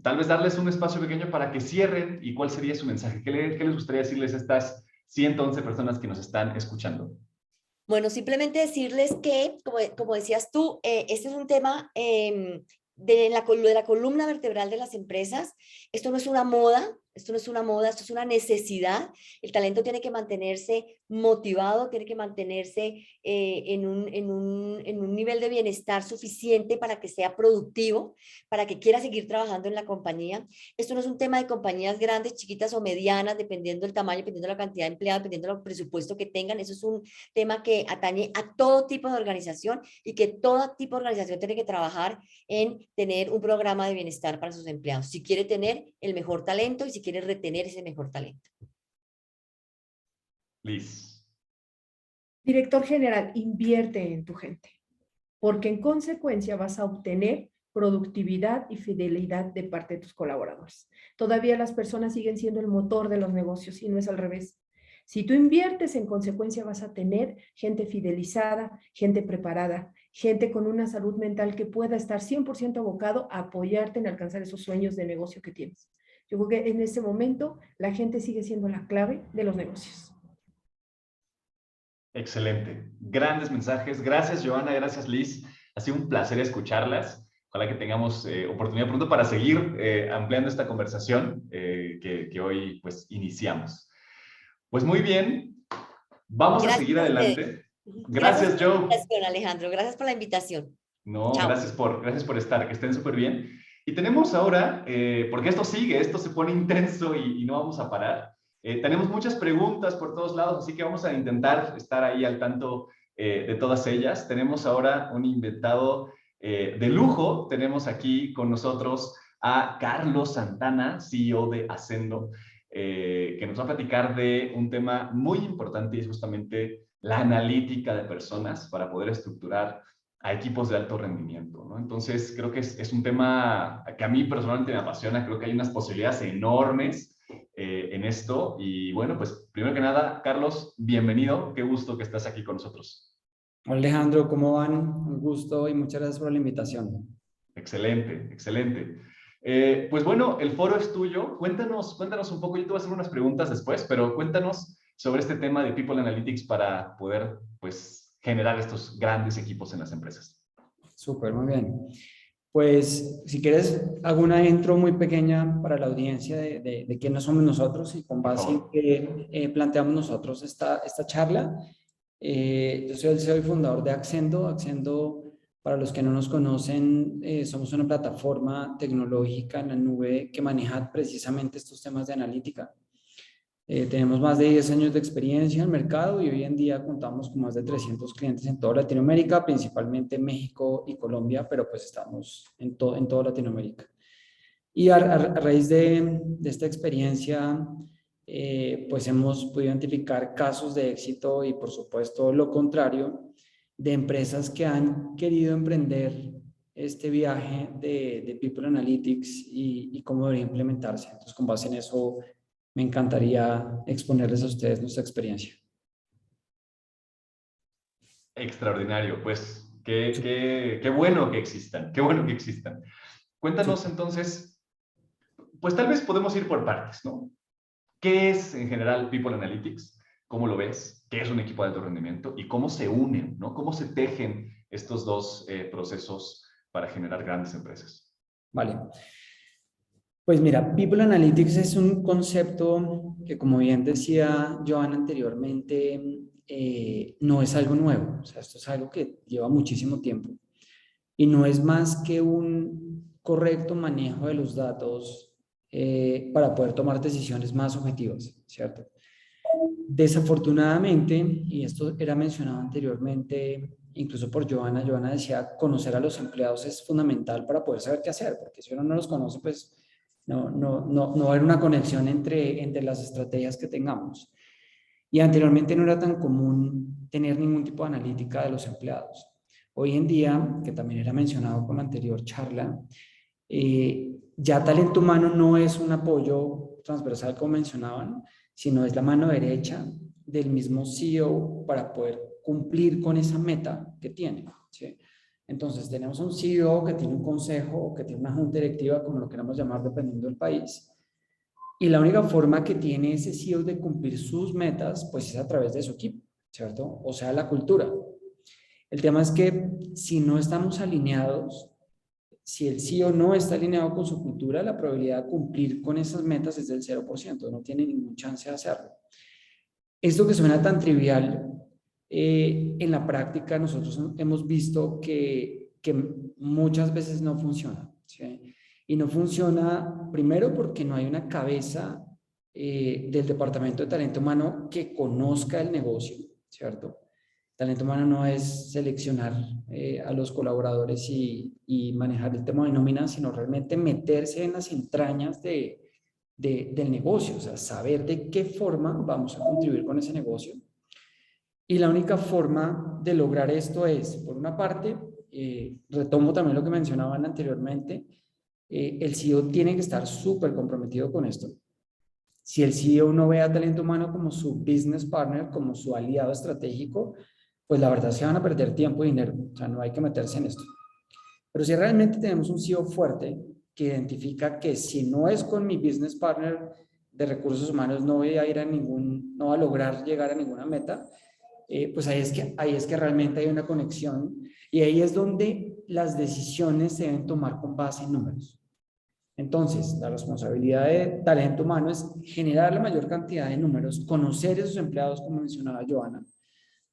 tal vez darles un espacio pequeño para que cierren y cuál sería su mensaje. ¿Qué les gustaría decirles a estas 111 personas que nos están escuchando? Bueno, simplemente decirles que, como decías tú, este es un tema de la columna vertebral de las empresas. Esto no es una moda, esto no es una moda, esto es una necesidad. El talento tiene que mantenerse motivado, tiene que mantenerse en un nivel de bienestar suficiente para que sea productivo, para que quiera seguir trabajando en la compañía. Esto no es un tema de compañías grandes, chiquitas o medianas, dependiendo del tamaño, dependiendo de la cantidad de empleados, dependiendo del presupuesto que tengan. Eso es un tema que atañe a todo tipo de organización y que todo tipo de organización tiene que trabajar en tener un programa de bienestar para sus empleados, si quiere tener el mejor talento y si quiere retener ese mejor talento. Liz. Director general, invierte en tu gente, porque en consecuencia vas a obtener productividad y fidelidad de parte de tus colaboradores. Todavía las personas siguen siendo el motor de los negocios y no es al revés. Si tú inviertes, en consecuencia vas a tener gente fidelizada, gente preparada, gente con una salud mental que pueda estar 100% abocado a apoyarte en alcanzar esos sueños de negocio que tienes. Yo creo que en este momento la gente sigue siendo la clave de los negocios. Excelente. Grandes mensajes. Gracias, Joana. Gracias, Liz. Ha sido un placer escucharlas. Ojalá que tengamos oportunidad pronto para seguir ampliando esta conversación que hoy pues iniciamos. Pues muy bien. Vamos a Gracias seguir a ustedes. adelante. Gracias Gracias, por la Joe. invitación, Alejandro. Gracias por la invitación. No, Chao. gracias por estar, que estén súper bien. Y tenemos ahora, porque esto sigue, esto se pone intenso y no vamos a parar. Tenemos muchas preguntas por todos lados, así que vamos a intentar estar ahí al tanto de todas ellas. Tenemos ahora un invitado de lujo. Tenemos aquí con nosotros a Carlos Santana, CEO de Ascendo, que nos va a platicar de un tema muy importante y es justamente la analítica de personas para poder estructurar a equipos de alto rendimiento, ¿no? Entonces, creo que es un tema que a mí personalmente me apasiona. Creo que hay unas posibilidades enormes en esto. Y bueno, pues primero que nada, Carlos, bienvenido. Qué gusto que estás aquí con nosotros. Hola Alejandro, ¿cómo van? Un gusto y muchas gracias por la invitación. Excelente, excelente. Pues bueno, el foro es tuyo. Cuéntanos un poco. Yo te voy a hacer unas preguntas después, pero cuéntanos sobre este tema de People Analytics para poder, pues, generar estos grandes equipos en las empresas. Súper, muy bien. Pues si quieres, hago una intro muy pequeña para la audiencia de quiénes somos nosotros y con base en qué planteamos nosotros esta charla. Yo soy el CEO y fundador de Accendo. Accendo, para los que no nos conocen, somos una plataforma tecnológica en la nube que maneja precisamente estos temas de analítica. Tenemos más de 10 años de experiencia en el mercado y hoy en día contamos con más de 300 clientes en toda Latinoamérica, principalmente México y Colombia, pero pues estamos en toda Latinoamérica. Y a raíz de esta experiencia, pues hemos podido identificar casos de éxito y por supuesto lo contrario, de empresas que han querido emprender este viaje de People Analytics y cómo debería implementarse. Entonces, con base en eso, me encantaría exponerles a ustedes nuestra experiencia. Extraordinario, pues qué bueno que existan, qué bueno que existan. Cuéntanos entonces, pues tal vez podemos ir por partes, ¿no? ¿Qué es en general People Analytics? ¿Cómo lo ves? ¿Qué es un equipo de alto rendimiento? ¿Y cómo se unen, ¿no? ¿Cómo se tejen estos dos procesos para generar grandes empresas? Vale. Pues mira, People Analytics es un concepto que, como bien decía Joan anteriormente, no es algo nuevo. O sea, esto es algo que lleva muchísimo tiempo y no es más que un correcto manejo de los datos para poder tomar decisiones más objetivas, ¿cierto? Desafortunadamente, y esto era mencionado anteriormente, incluso por Joana decía, conocer a los empleados es fundamental para poder saber qué hacer, porque si uno no los conoce, pues no va a haber una conexión entre las estrategias que tengamos. Y anteriormente no era tan común tener ningún tipo de analítica de los empleados. Hoy en día, que también era mencionado con la anterior charla, ya talento humano no es un apoyo transversal como mencionaban, sino es la mano derecha del mismo CEO para poder cumplir con esa meta que tiene, ¿sí? Entonces, tenemos un CEO que tiene un consejo, que tiene una junta directiva, como lo queramos llamar, dependiendo del país. Y la única forma que tiene ese CEO de cumplir sus metas, pues es a través de su equipo, ¿cierto? O sea, la cultura. El tema es que si no estamos alineados, si el CEO no está alineado con su cultura, la probabilidad de cumplir con esas metas es del 0%, no tiene ningún chance de hacerlo. Esto que suena tan trivial, en la práctica nosotros hemos visto que muchas veces no funciona, ¿sí? Y no funciona primero porque no hay una cabeza del departamento de talento humano que conozca el negocio, ¿cierto? Talento humano no es seleccionar a los colaboradores y manejar el tema de nómina, sino realmente meterse en las entrañas del negocio, o sea, saber de qué forma vamos a contribuir con ese negocio. Y la única forma de lograr esto es, por una parte, retomo también lo que mencionaban anteriormente, el CEO tiene que estar súper comprometido con esto. Si el CEO no ve a talento humano como su business partner, como su aliado estratégico, pues la verdad se van a perder tiempo y dinero, o sea, no hay que meterse en esto. Pero si realmente tenemos un CEO fuerte que identifica que si no es con mi business partner de recursos humanos no voy a ir a no va a lograr llegar a ninguna meta, pues ahí es que realmente hay una conexión y ahí es donde las decisiones se deben tomar con base en números. Entonces, la responsabilidad de talento humano es generar la mayor cantidad de números, conocer a esos empleados, como mencionaba Joana,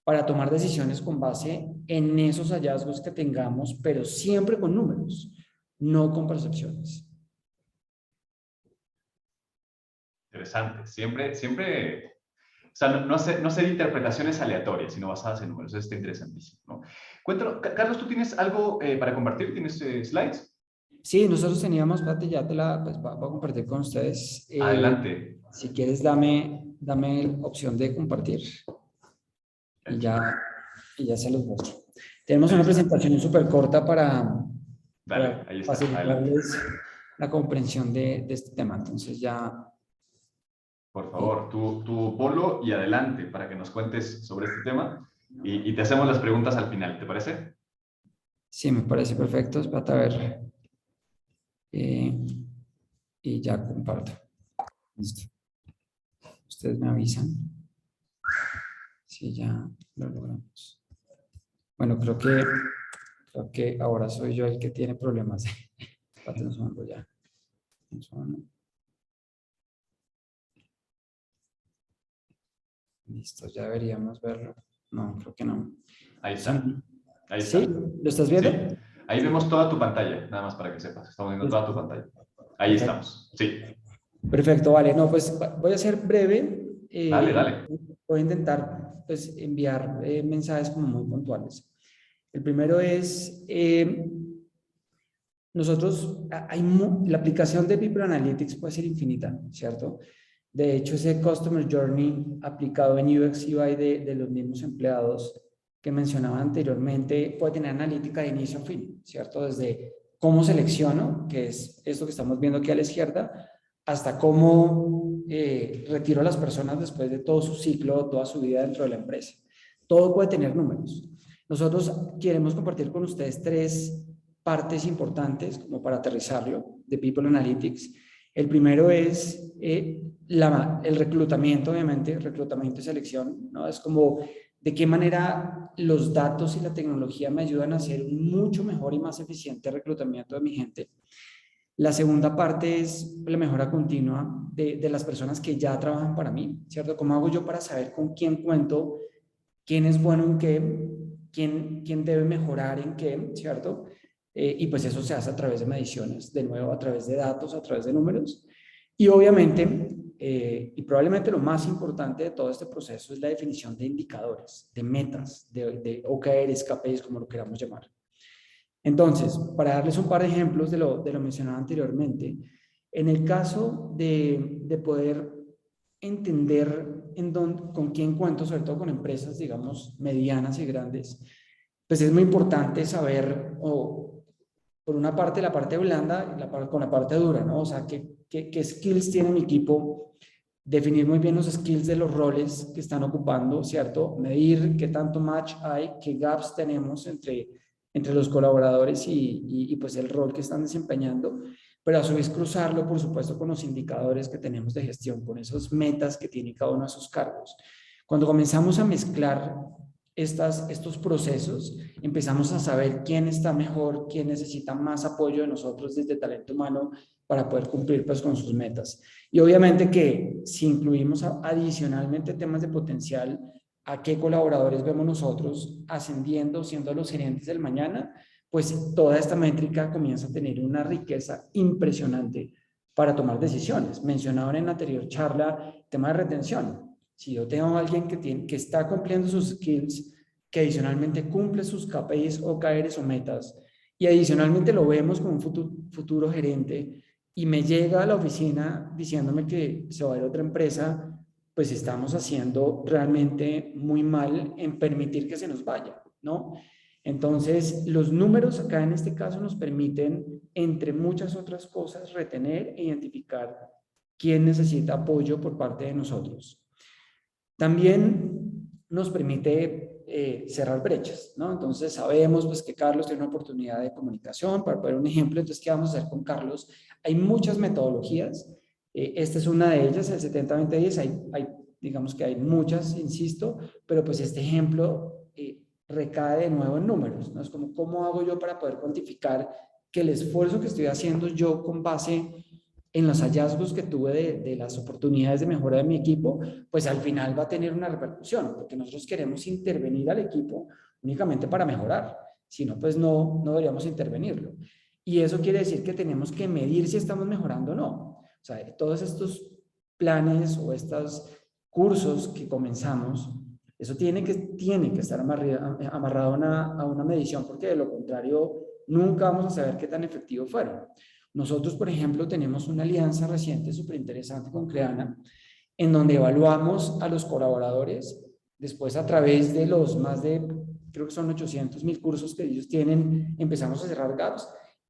para tomar decisiones con base en esos hallazgos que tengamos, pero siempre con números, no con percepciones. Interesante. Siempre, o sea, no hacer interpretaciones aleatorias, sino basadas en números. Eso está interesantísimo, ¿no? Cuéntanos, Carlos, ¿tú tienes algo para compartir? ¿Tienes slides? Sí, nosotros teníamos, Pati, ya pues, voy a compartir con ustedes. Adelante. Si quieres, dame opción de compartir y ya se los muestro. Tenemos una presentación súper corta para Ahí está, facilitarles la comprensión de este tema. Entonces ya... Por favor, tu polo y adelante para que nos cuentes sobre este tema y te hacemos las preguntas al final, ¿te parece? Sí, me parece perfecto. Espérate a ver. Y ya comparto. Listo. Ustedes me avisan. Sí, ya lo logramos. Bueno, creo que ahora soy yo el que tiene problemas. Espérate un segundo ya. Un segundo. Listo, ya deberíamos verlo. No, creo que no. Ahí está. Ahí está. ¿Sí? ¿Lo estás viendo? Sí. Ahí vemos toda tu pantalla, nada más para que sepas. Estamos viendo toda tu pantalla. Ahí estamos. Sí. Perfecto, vale. No, pues voy a ser breve. Dale. Voy a intentar pues, enviar mensajes como muy puntuales. El primero es, la aplicación de People Analytics puede ser infinita, ¿cierto? De hecho, ese Customer Journey aplicado en UX UI de los mismos empleados que mencionaba anteriormente puede tener analítica de inicio a fin, ¿cierto? Desde cómo selecciono, que es esto que estamos viendo aquí a la izquierda, hasta cómo retiro a las personas después de todo su ciclo, toda su vida dentro de la empresa. Todo puede tener números. Nosotros queremos compartir con ustedes 3 partes importantes como para aterrizarlo de People Analytics. El primero es el reclutamiento, obviamente, reclutamiento y selección, ¿no? Es como de qué manera los datos y la tecnología me ayudan a hacer un mucho mejor y más eficiente reclutamiento de mi gente. La segunda parte es la mejora continua de las personas que ya trabajan para mí, ¿cierto? ¿Cómo hago yo para saber con quién cuento, quién es bueno en qué, quién debe mejorar en qué, ¿cierto? Y pues eso se hace a través de mediciones, de nuevo a través de datos, a través de números. Y obviamente, y probablemente lo más importante de todo este proceso es la definición de indicadores, de metas, de OKRs, KPIs, como lo queramos llamar. Entonces, para darles un par de ejemplos de lo mencionado anteriormente, en el caso de poder entender con quién cuento, sobre todo con empresas, digamos, medianas y grandes, pues es muy importante saber, por una parte, la parte blanda con la parte dura, ¿no? O sea, qué skills tiene mi equipo, definir muy bien los skills de los roles que están ocupando, ¿cierto? Medir qué tanto match hay, qué gaps tenemos entre entre los colaboradores y pues el rol que están desempeñando, pero a su vez cruzarlo, por supuesto, con los indicadores que tenemos de gestión, con esas metas que tiene cada uno de sus cargos. Cuando comenzamos a mezclar estos procesos, empezamos a saber quién está mejor, quién necesita más apoyo de nosotros desde talento humano para poder cumplir pues con sus metas. Y obviamente que si incluimos adicionalmente temas de potencial, a qué colaboradores vemos nosotros ascendiendo, siendo los gerentes del mañana, pues toda esta métrica comienza a tener una riqueza impresionante para tomar decisiones. Mencionaban en la anterior charla el tema de retención. Si yo tengo a alguien que está cumpliendo sus skills, que adicionalmente cumple sus KPIs o OKRs o metas, y adicionalmente lo vemos como un futuro gerente, y me llega a la oficina diciéndome que se va a ir a otra empresa, pues estamos haciendo realmente muy mal en permitir que se nos vaya, ¿no? Entonces, los números acá en este caso nos permiten, entre muchas otras cosas, retener e identificar quién necesita apoyo por parte de nosotros. También nos permite cerrar brechas, ¿no? Entonces, sabemos pues, que Carlos tiene una oportunidad de comunicación. Para poner un ejemplo, entonces, ¿qué vamos a hacer con Carlos? Hay muchas metodologías. Esta es una de ellas, el 70-20-10. Digamos que hay muchas, insisto, pero pues este ejemplo recae de nuevo en números, ¿no? Es como, ¿cómo hago yo para poder cuantificar que el esfuerzo que estoy haciendo yo con base en los hallazgos que tuve de las oportunidades de mejora de mi equipo, pues al final va a tener una repercusión, porque nosotros queremos intervenir al equipo únicamente para mejorar, si no, pues no deberíamos intervenirlo. Y eso quiere decir que tenemos que medir si estamos mejorando o no. O sea, todos estos planes o estos cursos que comenzamos, eso tiene que estar amarrado a una medición, porque de lo contrario nunca vamos a saber qué tan efectivos fueron. Nosotros, por ejemplo, tenemos una alianza reciente súper interesante con Creana, en donde evaluamos a los colaboradores, después a través de los más de, creo que son 800,000 cursos que ellos tienen, empezamos a cerrar gaps,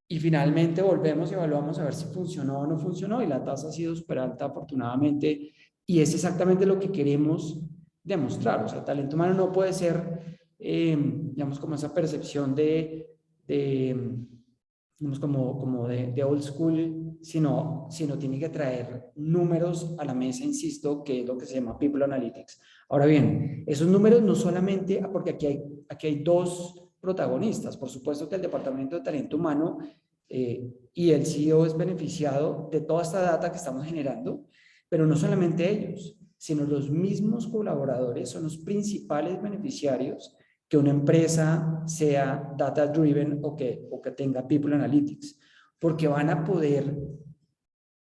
y finalmente volvemos y evaluamos a ver si funcionó o no funcionó, y la tasa ha sido súper alta, afortunadamente, y es exactamente lo que queremos demostrar. O sea, talento humano no puede ser, digamos, como esa percepción digamos, como de old school, sino tiene que traer números a la mesa, insisto, que es lo que se llama People Analytics. Ahora bien, esos números no solamente, porque aquí hay dos protagonistas. Por supuesto que el Departamento de Talento Humano y el CEO es beneficiado de toda esta data que estamos generando, pero no solamente ellos, sino los mismos colaboradores son los principales beneficiarios que una empresa sea data driven o que tenga People Analytics, porque van a poder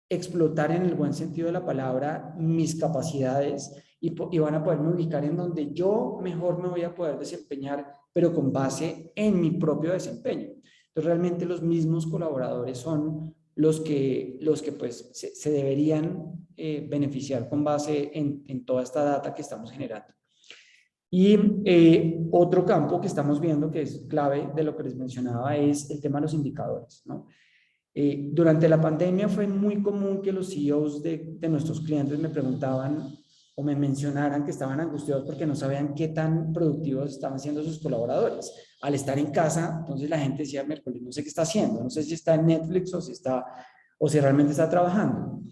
explotar en el buen sentido de la palabra mis capacidades y van a poderme ubicar en donde yo mejor me voy a poder desempeñar, pero con base en mi propio desempeño. Entonces realmente los mismos colaboradores son los que pues se deberían beneficiar con base en toda esta data que estamos generando. Y otro campo que estamos viendo que es clave de lo que les mencionaba es el tema de los indicadores, ¿no? Durante la pandemia fue muy común que los CEOs de nuestros clientes me preguntaban o me mencionaran que estaban angustiados porque no sabían qué tan productivos estaban siendo sus colaboradores. Al estar en casa, entonces la gente decía, miércoles, no sé qué está haciendo, no sé si está en Netflix o si realmente está trabajando.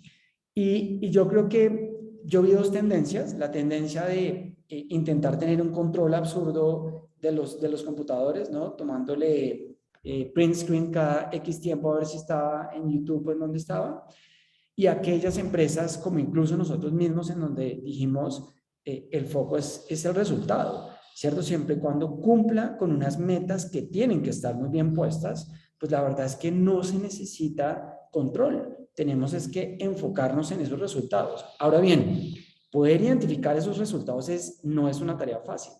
Y yo creo que yo vi dos tendencias, la tendencia de intentar tener un control absurdo de los computadores, ¿no? Tomándole print screen cada X tiempo a ver si estaba en YouTube o en donde estaba, y aquellas empresas como incluso nosotros mismos en donde dijimos el foco es el resultado, ¿cierto? Siempre y cuando cumpla con unas metas que tienen que estar muy bien puestas, pues la verdad es que no se necesita control, tenemos es que enfocarnos en esos resultados. Ahora bien, poder identificar esos resultados no es una tarea fácil.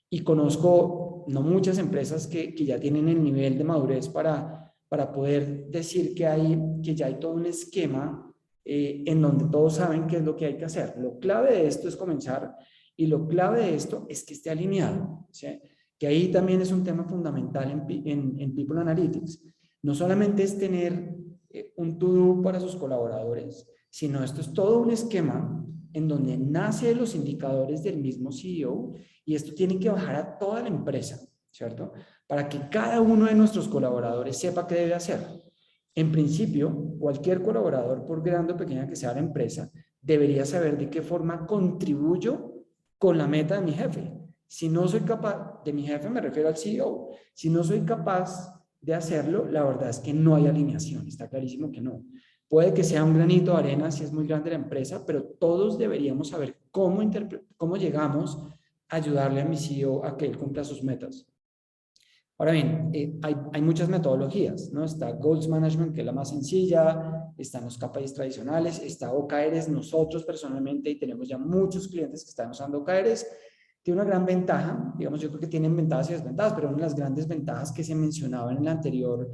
Y conozco no muchas empresas que ya tienen el nivel de madurez para poder decir que ya hay todo un esquema en donde todos saben qué es lo que hay que hacer. Lo clave de esto es comenzar y lo clave de esto es que esté alineado, ¿sí? Que ahí también es un tema fundamental en People Analytics. No solamente es tener un to-do para sus colaboradores, sino esto es todo un esquema en donde nace los indicadores del mismo CEO y esto tiene que bajar a toda la empresa. ¿cierto? Para que cada uno de nuestros colaboradores sepa qué debe hacer. En principio, cualquier colaborador, por grande o pequeña que sea la empresa, debería saber de qué forma contribuyo con la meta de mi jefe. Si no soy capaz, de mi jefe me refiero al CEO, si no soy capaz de hacerlo, la verdad es que no hay alineación, está clarísimo que no. Puede que sea un granito de arena si es muy grande la empresa, pero todos deberíamos saber cómo llegamos a ayudarle a mi CEO a que él cumpla sus metas. Ahora bien, hay muchas metodologías, ¿no? Está Goals Management, que es la más sencilla, están los KPIs tradicionales, está OKRs, nosotros personalmente, y tenemos ya muchos clientes que están usando OKRs, tiene una gran ventaja, digamos, yo creo que tienen ventajas y desventajas, pero una de las grandes ventajas que se mencionaba en la anterior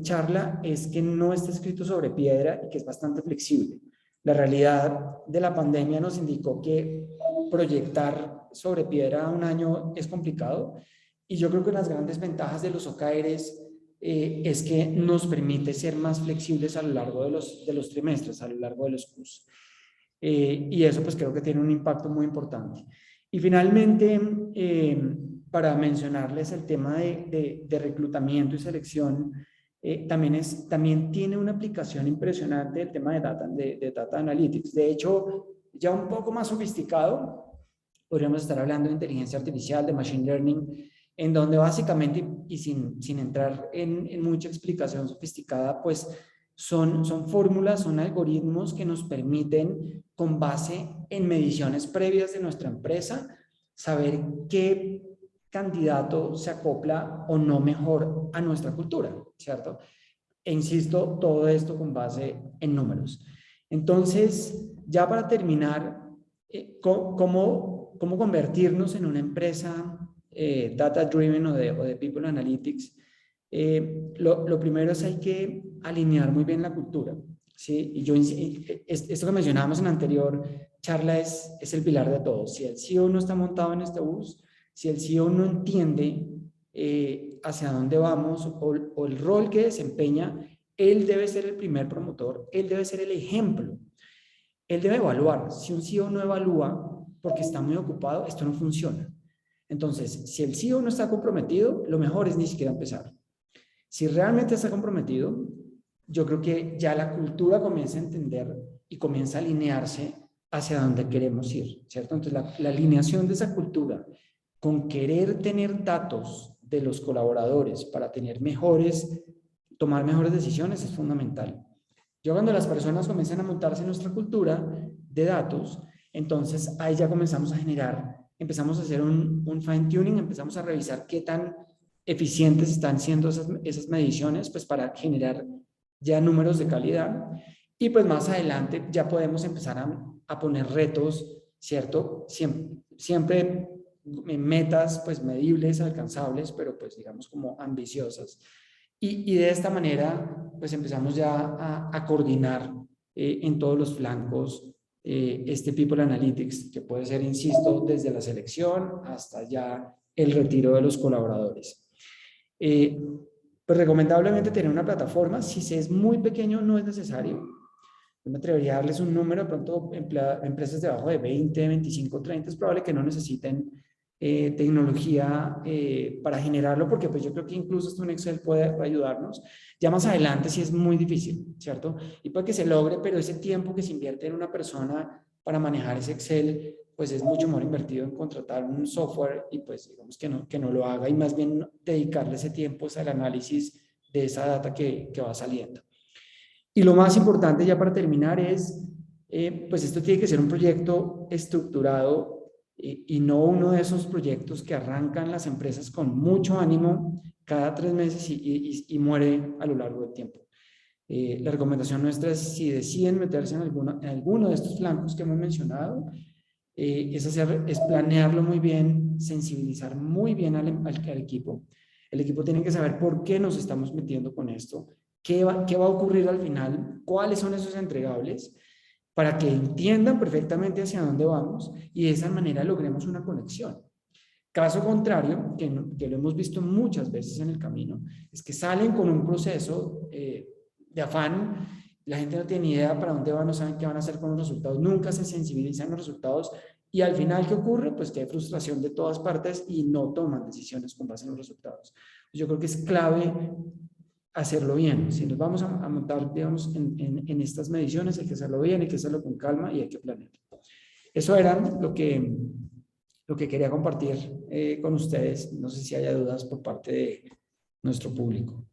charla es que no está escrito sobre piedra y que es bastante flexible. La realidad de la pandemia nos indicó que proyectar sobre piedra un año es complicado, y yo creo que las grandes ventajas de los OKRs es que nos permite ser más flexibles a lo largo de los trimestres, a lo largo de los cursos. Y eso pues creo que tiene un impacto muy importante. Y finalmente, para mencionarles el tema de reclutamiento y selección, también tiene una aplicación impresionante el tema de data analytics. De hecho, ya un poco más sofisticado, podríamos estar hablando de inteligencia artificial, de machine learning, en donde básicamente, y sin entrar en mucha explicación sofisticada, pues son fórmulas, son algoritmos que nos permiten, con base en mediciones previas de nuestra empresa, saber qué candidato se acopla o no mejor a nuestra cultura, ¿cierto? E insisto, todo esto con base en números. Entonces, ya para terminar, ¿cómo convertirnos en una empresa data driven o de people analytics? Lo primero es hay que alinear muy bien la cultura, ¿sí? Y esto que mencionábamos en la anterior charla es el pilar de todo. Si el CEO no está montado en este bus, si el CEO no entiende hacia dónde vamos o el rol que desempeña, él debe ser el primer promotor, él debe ser el ejemplo. Él debe evaluar. Si un CEO no evalúa porque está muy ocupado, esto no funciona. Entonces, si el CEO no está comprometido, lo mejor es ni siquiera empezar. Si realmente está comprometido, yo creo que ya la cultura comienza a entender y comienza a alinearse hacia donde queremos ir, ¿cierto? Entonces, la alineación de esa cultura con querer tener datos de los colaboradores para tomar mejores decisiones es fundamental. Yo cuando las personas comienzan a montarse en nuestra cultura de datos, entonces ahí ya comenzamos a empezamos a hacer un fine tuning, empezamos a revisar qué tan eficientes están siendo esas mediciones, pues para generar ya números de calidad, y pues más adelante ya podemos empezar a poner retos, ¿cierto? Siempre metas pues medibles, alcanzables, pero pues digamos como ambiciosas. Y de esta manera pues empezamos ya a coordinar en todos los flancos este People Analytics, que puede ser, insisto, desde la selección hasta ya el retiro de los colaboradores. Pues recomendablemente tener una plataforma. Si se es muy pequeño no es necesario. Yo me atrevería a darles un número, de pronto empresas de abajo de 20, 25, 30, es probable que no necesiten tecnología para generarlo, porque pues yo creo que incluso esto en Excel puede ayudarnos. Ya más adelante sí es muy difícil, ¿cierto? Y puede que se logre, pero ese tiempo que se invierte en una persona para manejar ese Excel, pues es mucho más invertido en contratar un software y pues digamos que no lo haga, y más bien dedicarle ese tiempo al análisis de esa data que va saliendo. Y lo más importante ya para terminar es, pues esto tiene que ser un proyecto estructurado y no uno de esos proyectos que arrancan las empresas con mucho ánimo cada 3 meses y muere a lo largo del tiempo. La recomendación nuestra es, si deciden meterse en alguno de estos flancos que hemos mencionado, es planearlo muy bien, sensibilizar muy bien al equipo. El equipo tiene que saber por qué nos estamos metiendo con esto, qué va a ocurrir al final, cuáles son esos entregables, para que entiendan perfectamente hacia dónde vamos y de esa manera logremos una conexión. Caso contrario, que lo hemos visto muchas veces en el camino, es que salen con un proceso de afán, la gente no tiene ni idea para dónde van, no saben qué van a hacer con los resultados, nunca se sensibilizan los resultados Y al final, ¿qué ocurre? Pues que hay frustración de todas partes y no toman decisiones con base en los resultados. Yo creo que es clave hacerlo bien. Si nos vamos a montar, digamos, en estas mediciones, hay que hacerlo bien, hay que hacerlo con calma y hay que planear. Eso era lo que quería compartir con ustedes. No sé si haya dudas por parte de nuestro público.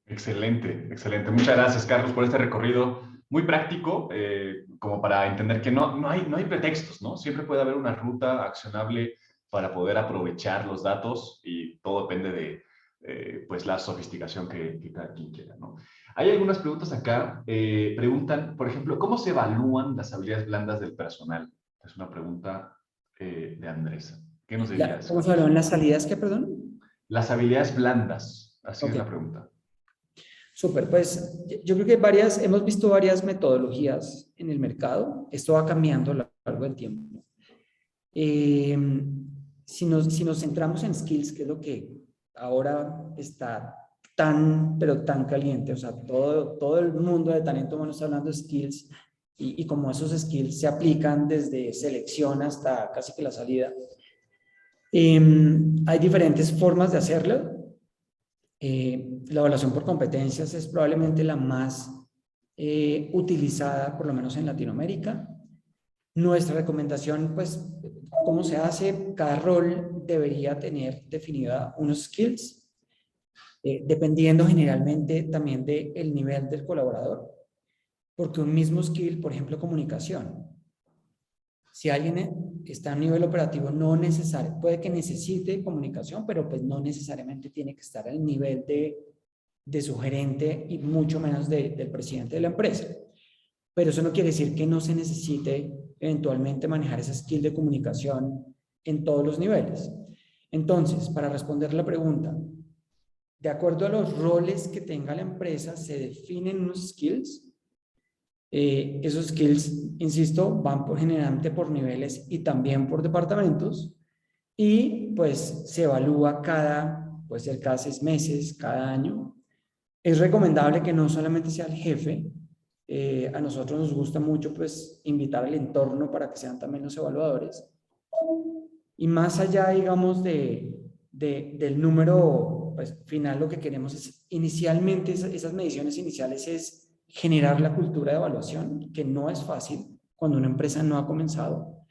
Excelente, excelente. Muchas gracias, Carlos, por este recorrido muy práctico, como para entender que no hay pretextos, ¿no? Siempre puede haber una ruta accionable para poder aprovechar los datos y todo depende de pues la sofisticación que cada quien quiera, ¿no? Hay algunas preguntas acá. Preguntan, por ejemplo, ¿cómo se evalúan las habilidades blandas del personal? Es una pregunta de Andrés. ¿Qué nos dirías? ¿Cómo se evalúan las salidas? ¿Qué, perdón? Las habilidades blandas, así es Ok. la pregunta. Súper, pues yo creo que hemos visto varias metodologías en el mercado. Esto va cambiando a lo largo del tiempo. Si nos centramos en skills, que es lo que ahora está pero tan caliente, o sea, todo el mundo de talento humano está hablando de skills y como esos skills se aplican desde selección hasta casi que la salida. Hay diferentes formas de hacerlo. La evaluación por competencias es probablemente la más utilizada, por lo menos en Latinoamérica. Nuestra recomendación, pues, ¿cómo se hace? Cada rol debería tener definida unos skills, dependiendo generalmente también del nivel del colaborador, porque un mismo skill, por ejemplo, comunicación. Si alguien está a un nivel operativo, no necesario, puede que necesite comunicación, pero pues no necesariamente tiene que estar al nivel de su gerente y mucho menos del presidente de la empresa. Pero eso no quiere decir que no se necesite eventualmente manejar esa skill de comunicación en todos los niveles. Entonces, para responder la pregunta, de acuerdo a los roles que tenga la empresa, se definen unos skills. Esos skills, insisto, van generalmente por niveles y también por departamentos y pues se evalúa puede ser cada 6 meses, cada año. Es recomendable que no solamente sea el jefe. A nosotros nos gusta mucho pues invitar al entorno para que sean también los evaluadores. Y más allá, digamos, del número pues, final, lo que queremos es inicialmente, esas mediciones iniciales es generar la cultura de evaluación, que no es fácil cuando una empresa no ha comenzado.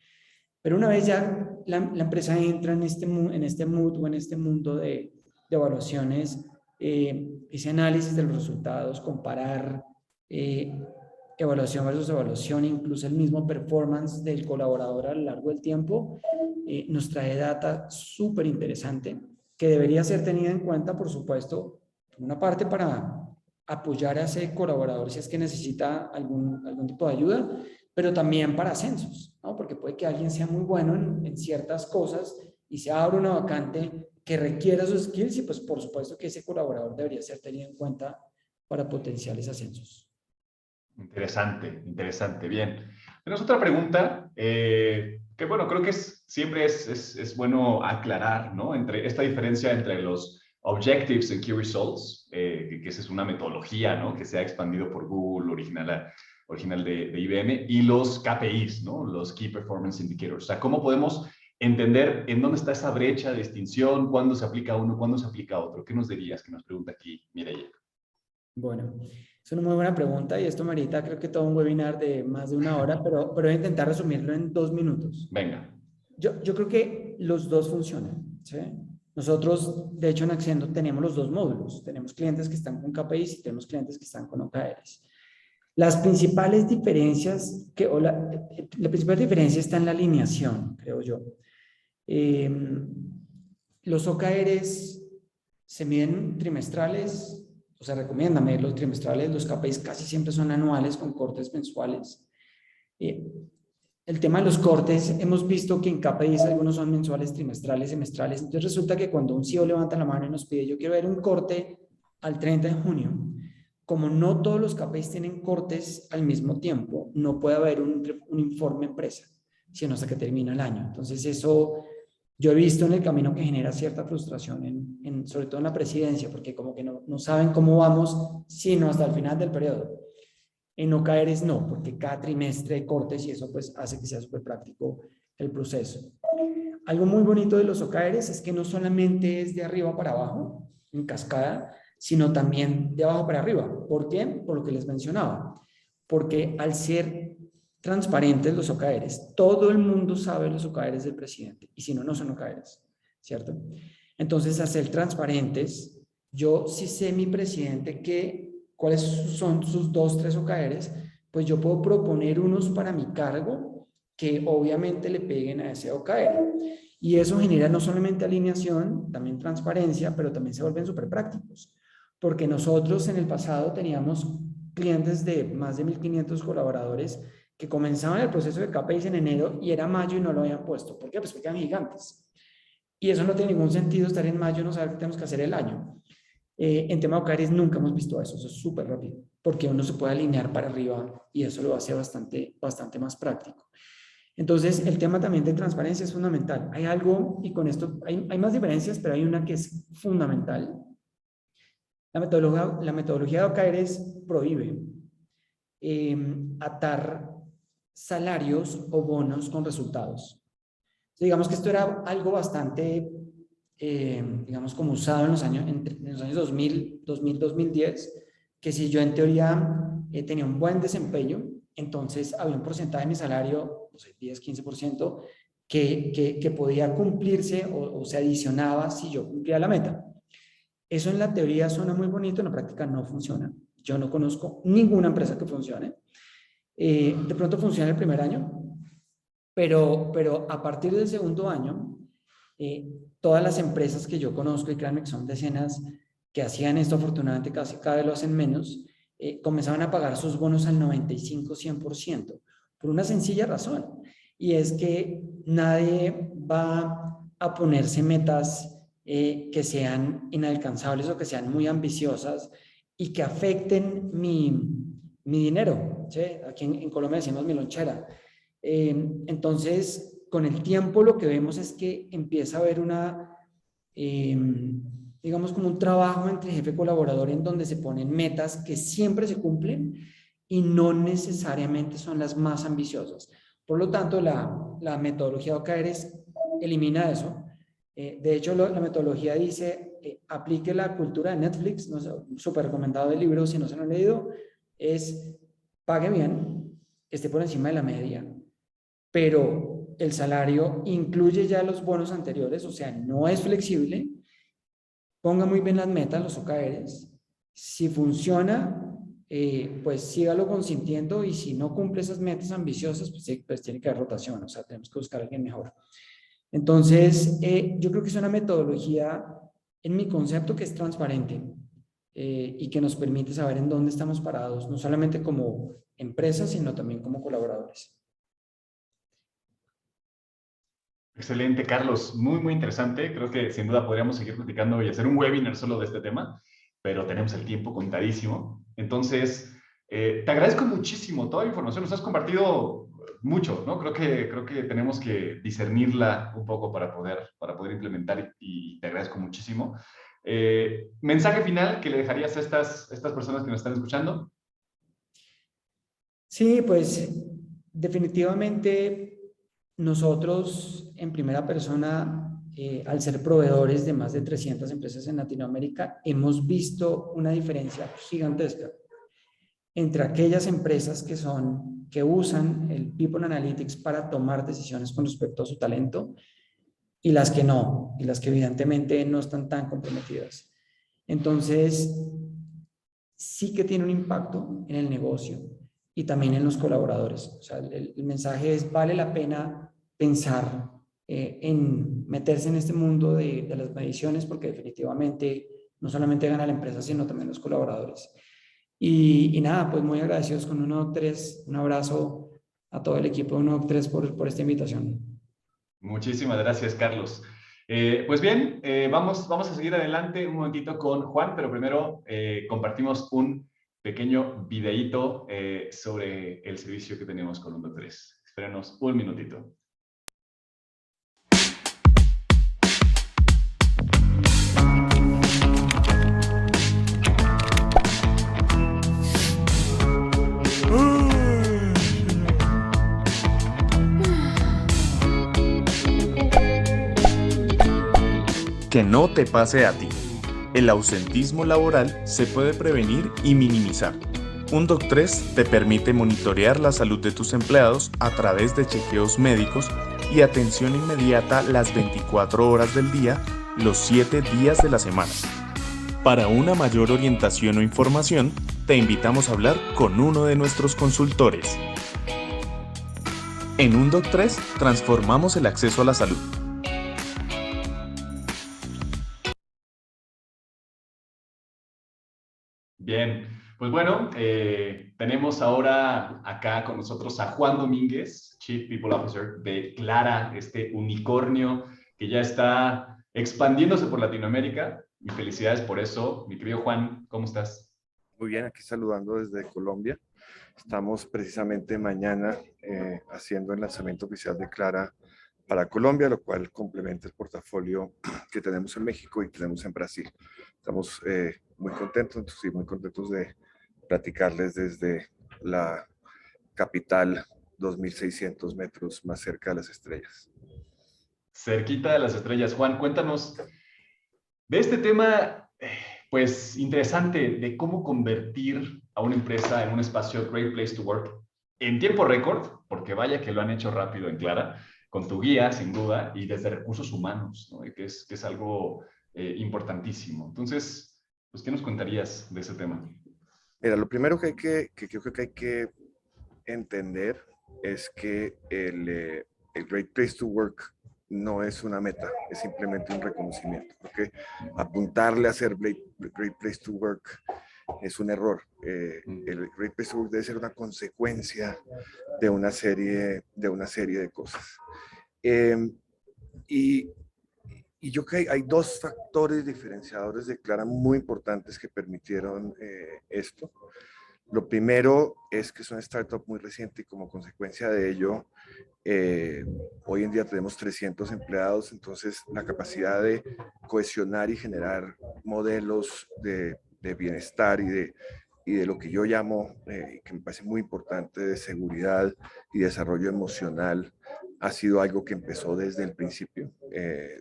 Pero una vez ya la empresa entra en este mood o en este mundo de evaluaciones, ese análisis de los resultados, comparar evaluación versus evaluación, incluso el mismo performance del colaborador a lo largo del tiempo, nos trae data súper interesante que debería ser tenida en cuenta, por supuesto, por una parte para apoyar a ese colaborador si es que necesita algún tipo de ayuda, pero también para ascensos, ¿no? Porque puede que alguien sea muy bueno en ciertas cosas y se abre una vacante que requiera sus skills y pues por supuesto que ese colaborador debería ser tenido en cuenta para potenciales ascensos. Interesante, interesante, bien. Tenemos otra pregunta que, bueno, creo que siempre es bueno aclarar, ¿no? Entre esta diferencia entre los Objectives and Key Results, que esa es una metodología, ¿no? Que se ha expandido por Google, original de IBM, y los KPIs, ¿no? Los Key Performance Indicators. O sea, ¿cómo podemos entender en dónde está esa brecha de distinción, cuándo se aplica uno, cuándo se aplica otro? ¿Qué nos dirías? Que nos pregunta aquí Mireia. Bueno, es una muy buena pregunta y esto merita creo que todo un webinar de más de 1 hora, pero voy a intentar resumirlo en 2 minutos. Venga. Yo creo que los dos funcionan, ¿sí? Nosotros, de hecho, en Accendo tenemos los 2 módulos. Tenemos clientes que están con KPIs y tenemos clientes que están con OKRs. Las principales diferencias, la principal diferencia está en la alineación, creo yo. Los OKRs se miden trimestrales, o se recomienda medir los trimestrales. Los KPIs casi siempre son anuales con cortes mensuales. El tema de los cortes, hemos visto que en KPIs algunos son mensuales, trimestrales, semestrales. Entonces resulta que cuando un CEO levanta la mano y nos pide, yo quiero ver un corte al 30 de junio, como no todos los KPIs tienen cortes al mismo tiempo, no puede haber un informe empresa, sino hasta que termina el año. Entonces eso yo he visto en el camino que genera cierta frustración, sobre todo en la presidencia, porque como que no saben cómo vamos, sino hasta el final del periodo. En OKRs no, porque cada trimestre hay cortes y eso pues hace que sea súper práctico el proceso. Algo muy bonito de los OKRs es que no solamente es de arriba para abajo, en cascada, sino también de abajo para arriba. ¿Por qué? Por lo que les mencionaba. Porque al ser transparentes los OKRs, todo el mundo sabe los OKRs del presidente, y si no, no son OKRs, ¿cierto? Entonces, al ser transparentes, yo sí sé mi presidente cuáles son sus 2, 3 OKRs, pues yo puedo proponer unos para mi cargo que obviamente le peguen a ese OKR. Y eso genera no solamente alineación, también transparencia, pero también se vuelven súper prácticos. Porque nosotros en el pasado teníamos clientes de más de 1.500 colaboradores que comenzaban el proceso de KPIs en enero y era mayo y no lo habían puesto. ¿Por qué? Pues porque eran gigantes. Y eso no tiene ningún sentido, estar en mayo y no saber qué tenemos que hacer el año. En tema de OKRs nunca hemos visto eso es súper rápido, porque uno se puede alinear para arriba y eso lo hace bastante más práctico. Entonces, el tema también de transparencia es fundamental. Hay algo, y con esto hay más diferencias, pero hay una que es fundamental. La metodología de OKRs prohíbe atar salarios o bonos con resultados. Digamos que esto era algo bastante, digamos, como usado en los años 2010, que si yo en teoría tenía un buen desempeño, entonces había un porcentaje de mi salario, no sé, 10, 15%, que podía cumplirse o se adicionaba si yo cumplía la meta. Eso en la teoría suena muy bonito, en la práctica no funciona. Yo no conozco ninguna empresa que funcione. De pronto funciona el primer año, pero a partir del segundo año, todas las empresas que yo conozco, y créanme que son decenas que hacían esto, afortunadamente casi cada vez lo hacen menos, comenzaban a pagar sus bonos al 95-100%, por una sencilla razón, y es que nadie va a ponerse metas que sean inalcanzables o que sean muy ambiciosas y que afecten mi dinero, ¿sí? Aquí en Colombia decimos mi lonchera. Entonces, con el tiempo lo que vemos es que empieza a haber digamos como un trabajo entre jefe y colaborador en donde se ponen metas que siempre se cumplen y no necesariamente son las más ambiciosas. Por lo tanto, la metodología de OKRs elimina eso. De hecho, la metodología dice, aplique la cultura de Netflix, no sé, súper recomendado el libro, si no se lo han leído, es pague bien, esté por encima de la media, pero el salario incluye ya los bonos anteriores, o sea, no es flexible, ponga muy bien las metas, los OKRs, si funciona, pues sígalo consintiendo y si no cumple esas metas ambiciosas, pues tiene que haber rotación, o sea, tenemos que buscar a alguien mejor. Entonces, yo creo que es una metodología, en mi concepto, que es transparente y que nos permite saber en dónde estamos parados, no solamente como empresa, sino también como colaboradores. Excelente, Carlos. Muy, muy interesante. Creo que sin duda podríamos seguir platicando y hacer un webinar solo de este tema, pero tenemos el tiempo contadísimo. Entonces, te agradezco muchísimo toda la información. Nos has compartido mucho, ¿no? Creo que tenemos que discernirla un poco para poder implementar y te agradezco muchísimo. ¿Mensaje final que le dejarías a estas personas que nos están escuchando? Sí, pues definitivamente nosotros en primera persona, al ser proveedores de más de 300 empresas en Latinoamérica, hemos visto una diferencia gigantesca entre aquellas empresas que usan el People Analytics para tomar decisiones con respecto a su talento y las que no, y las que evidentemente no están tan comprometidas. Entonces, sí que tiene un impacto en el negocio y también en los colaboradores. O sea, el mensaje es, vale la pena pensar en meterse en este mundo de las mediciones, porque definitivamente no solamente gana la empresa, sino también los colaboradores. Y nada, pues muy agradecidos con 1Doc3. Un abrazo a todo el equipo de 1Doc3 por esta invitación. Muchísimas gracias, Carlos. Pues bien, vamos a seguir adelante un momentito con Juan, pero primero compartimos un pequeño videíto sobre el servicio que tenemos con 1Doc3. Espérenos un minutito. Que no te pase a ti. El ausentismo laboral se puede prevenir y minimizar. Un Doc3 te permite monitorear la salud de tus empleados a través de chequeos médicos y atención inmediata las 24 horas del día, los 7 días de la semana. Para una mayor orientación o información, te invitamos a hablar con uno de nuestros consultores. En un Doc3 transformamos el acceso a la salud. Bien, pues bueno, tenemos ahora acá con nosotros a Juan Domínguez, Chief People Officer de Clara, este unicornio que ya está expandiéndose por Latinoamérica. Y felicidades por eso. Mi querido Juan, ¿cómo estás? Muy bien, aquí saludando desde Colombia. Estamos precisamente mañana haciendo el lanzamiento oficial de Clara para Colombia, lo cual complementa el portafolio que tenemos en México y tenemos en Brasil. Estamos muy contentos, sí, muy contentos de platicarles desde la capital, 2.600 metros más cerca de las estrellas. Cerquita de las estrellas. Juan, cuéntanos de este tema, pues interesante, de cómo convertir a una empresa en un espacio Great Place to Work en tiempo récord, porque vaya que lo han hecho rápido en Clara, con tu guía, sin duda, y desde recursos humanos, ¿no? que es algo importantísimo. Entonces, pues, ¿qué nos contarías de ese tema? Mira, lo primero que creo que hay que entender es que el Great Place to Work no es una meta, es simplemente un reconocimiento, porque apuntarle a ser Great Place to Work es un error. El Great Place to Work debe ser una consecuencia de una serie de cosas. Y yo creo que hay dos factores diferenciadores de Clara muy importantes que permitieron esto. Lo primero es que es una startup muy reciente y como consecuencia de ello, hoy en día tenemos 300 empleados, entonces la capacidad de cohesionar y generar modelos de bienestar y de lo que yo llamo, que me parece muy importante, de seguridad y desarrollo emocional, ha sido algo que empezó desde el principio,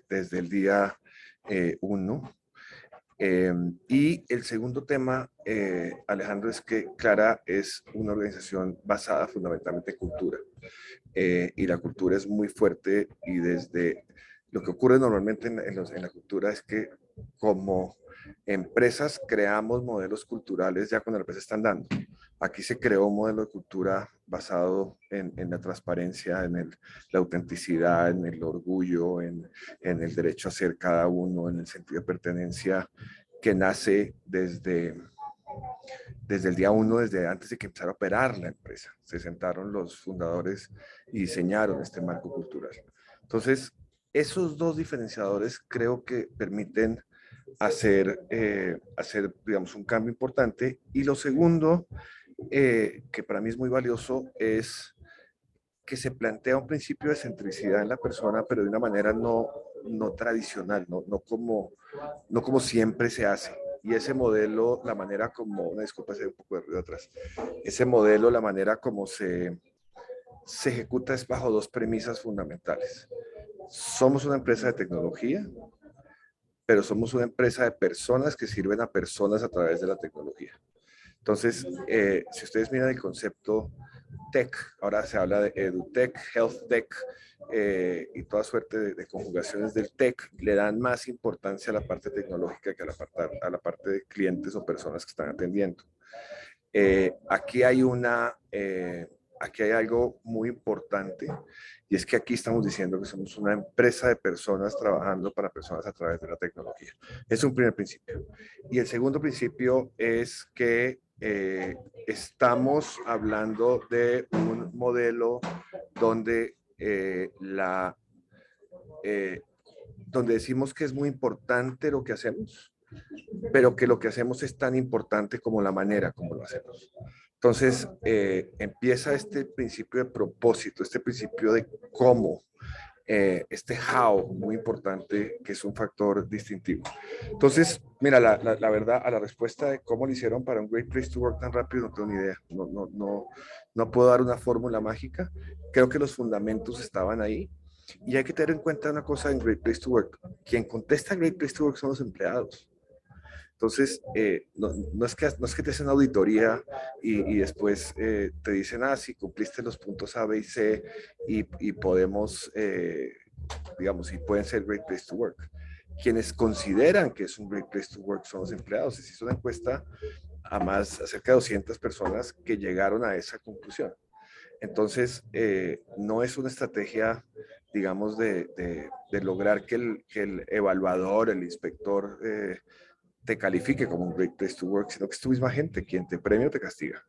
desde el día 1. Y el segundo tema, Alejandro, es que Clara es una organización basada fundamentalmente en cultura. Y la cultura es muy fuerte y desde lo que ocurre normalmente en la cultura es que como empresas creamos modelos culturales ya cuando la empresa está andando. Aquí se creó un modelo de cultura basado en la transparencia, la autenticidad, en el orgullo, en el derecho a ser cada uno, en el sentido de pertenencia que nace desde el día 1, desde antes de que empezara a operar la empresa. Se sentaron los fundadores y diseñaron este marco cultural. Entonces, esos dos diferenciadores creo que permiten hacer, digamos, un cambio importante. Y lo segundo, que para mí es muy valioso, es que se plantea un principio de centricidad en la persona, pero de una manera no tradicional, no como siempre se hace. Y ese modelo, la manera como, una disculpa si hay un poco de ruido atrás, ese modelo, la manera como se ejecuta es bajo dos premisas fundamentales. Somos una empresa de tecnología, pero somos una empresa de personas que sirven a personas a través de la tecnología. Entonces, si ustedes miran el concepto tech, ahora se habla de edutech, health tech y toda suerte de conjugaciones del tech, le dan más importancia a la parte tecnológica que a la parte de clientes o personas que están atendiendo. Aquí hay algo muy importante y es que aquí estamos diciendo que somos una empresa de personas trabajando para personas a través de la tecnología. Es un primer principio. Y el segundo principio es que estamos hablando de un modelo donde, donde decimos que es muy importante lo que hacemos, pero que lo que hacemos es tan importante como la manera como lo hacemos. Entonces, empieza este principio de propósito, este principio de cómo, este how, muy importante, que es un factor distintivo. Entonces, mira, la verdad, a la respuesta de cómo lo hicieron para un Great Place to Work tan rápido, no tengo ni idea. No puedo dar una fórmula mágica. Creo que los fundamentos estaban ahí. Y hay que tener en cuenta una cosa en Great Place to Work. Quien contesta Great Place to Work son los empleados. Entonces, no es que te hacen auditoría y después te dicen, si cumpliste los puntos A, B y C y podemos, digamos, y pueden ser Great Place to Work. Quienes consideran que es un Great Place to Work son los empleados. Se hizo una encuesta a cerca de 200 personas que llegaron a esa conclusión. Entonces, no es una estrategia, digamos, de lograr que el evaluador, el inspector, te califique como un Great Place to Work, sino que es tu misma gente quien te premia o te castiga.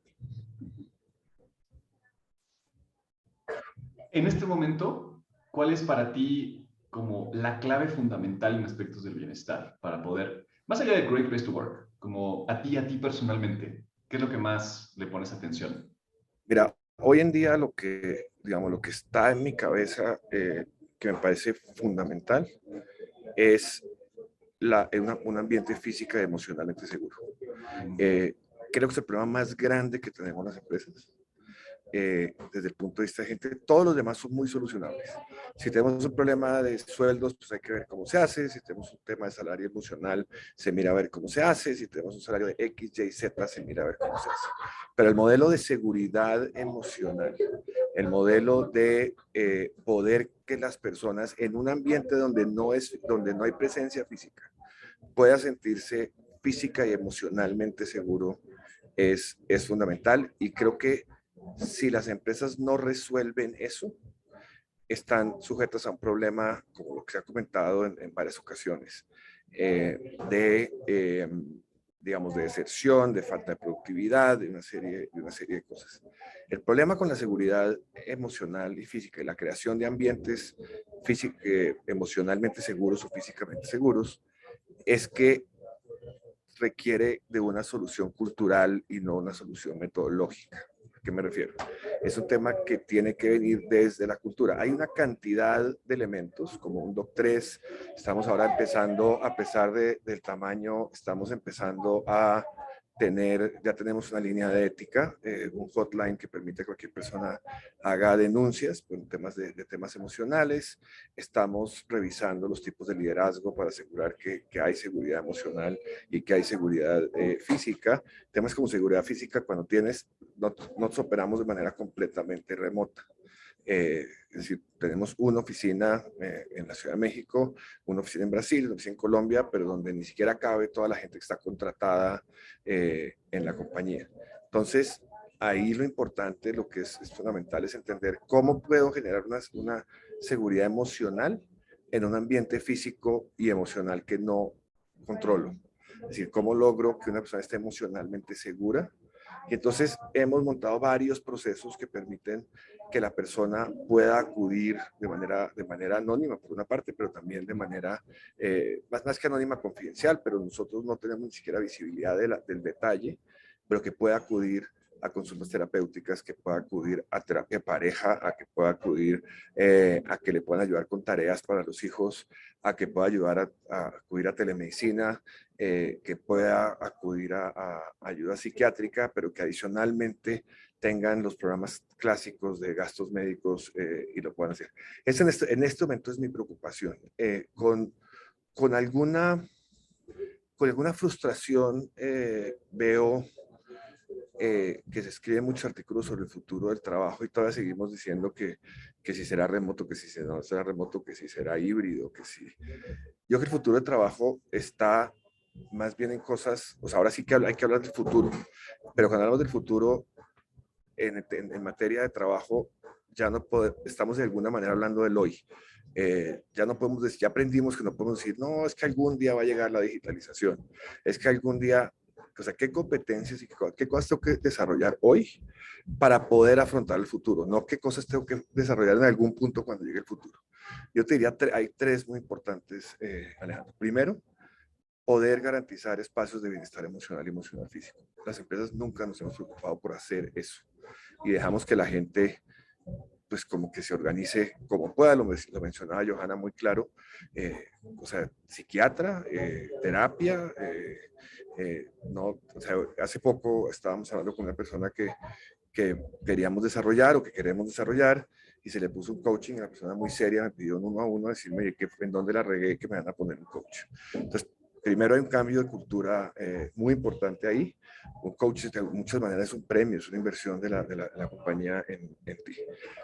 En este momento, ¿cuál es para ti como la clave fundamental en aspectos del bienestar para poder, más allá de Great Place to Work, como a ti personalmente, qué es lo que más le pones atención? Mira, hoy en día lo que está en mi cabeza, que me parece fundamental, es un ambiente física y emocionalmente seguro. Creo que es el problema más grande que tenemos las empresas. Desde el punto de vista de gente, todos los demás son muy solucionables. Si tenemos un problema de sueldos, pues hay que ver cómo se hace. Si tenemos un tema de salario emocional, se mira a ver cómo se hace. Si tenemos un salario de X, Y, Z, se mira a ver cómo se hace. Pero el modelo de seguridad emocional, el modelo de poder que las personas en un ambiente donde no hay presencia física pueda sentirse física y emocionalmente seguro es fundamental. Y creo que si las empresas no resuelven eso, están sujetas a un problema, como lo que se ha comentado en varias ocasiones, digamos, de deserción, de falta de productividad, de una serie de cosas. El problema con la seguridad emocional y física y la creación de ambientes emocionalmente seguros o físicamente seguros es que requiere de una solución cultural y no una solución metodológica. ¿A qué me refiero? Es un tema que tiene que venir desde la cultura. Hay una cantidad de elementos, como un DOC3, estamos ahora empezando, a pesar del tamaño, estamos empezando a ya tenemos una línea de ética, un hotline que permite que cualquier persona haga denuncias por temas de temas emocionales. Estamos revisando los tipos de liderazgo para asegurar que hay seguridad emocional y que hay seguridad física. Temas como seguridad física, cuando nosotros operamos de manera completamente remota. Es decir, tenemos una oficina en la Ciudad de México, una oficina en Brasil, una oficina en Colombia, pero donde ni siquiera cabe toda la gente que está contratada en la compañía. Entonces, ahí lo importante, lo que es fundamental es entender cómo puedo generar una seguridad emocional en un ambiente físico y emocional que no controlo. Es decir, cómo logro que una persona esté emocionalmente segura. Y entonces hemos montado varios procesos que permiten que la persona pueda acudir de manera anónima, por una parte, pero también de manera, más que anónima, confidencial, pero nosotros no tenemos ni siquiera visibilidad del detalle, pero que pueda acudir a consultas terapéuticas, que pueda acudir a terapia de pareja, a que pueda acudir a que le puedan ayudar con tareas para los hijos, a que pueda ayudar a acudir a telemedicina, que pueda acudir a ayuda psiquiátrica, pero que adicionalmente tengan los programas clásicos de gastos médicos y lo puedan hacer. En este momento es mi preocupación. Con alguna frustración veo que se escriben muchos artículos sobre el futuro del trabajo y todavía seguimos diciendo que si será remoto, que si no será remoto, que si será híbrido, que si... Yo creo que el futuro del trabajo está más bien en cosas, o sea, ahora sí que hay que hablar del futuro, pero cuando hablamos del futuro en materia de trabajo, estamos de alguna manera hablando del hoy. Ya no podemos decir, ya aprendimos que no podemos decir, no, es que algún día va a llegar la digitalización, es que algún día, o sea, qué competencias y qué cosas tengo que desarrollar hoy para poder afrontar el futuro, no qué cosas tengo que desarrollar en algún punto cuando llegue el futuro. Yo te diría, hay tres muy importantes, Alejandro. Primero, poder garantizar espacios de bienestar emocional y emocional físico. Las empresas nunca nos hemos preocupado por hacer eso y dejamos que la gente pues como que se organice como pueda, lo mencionaba Johanna muy claro, o sea, psiquiatra, terapia, no, o sea, hace poco estábamos hablando con una persona que queríamos desarrollar o que queremos desarrollar y se le puso un coaching, y la persona muy seria me pidió uno a uno decirme oye, en dónde la regué que me van a poner un coach. Entonces, primero hay un cambio de cultura muy importante ahí. Un coach de muchas maneras es un premio, es una inversión de la compañía en ti.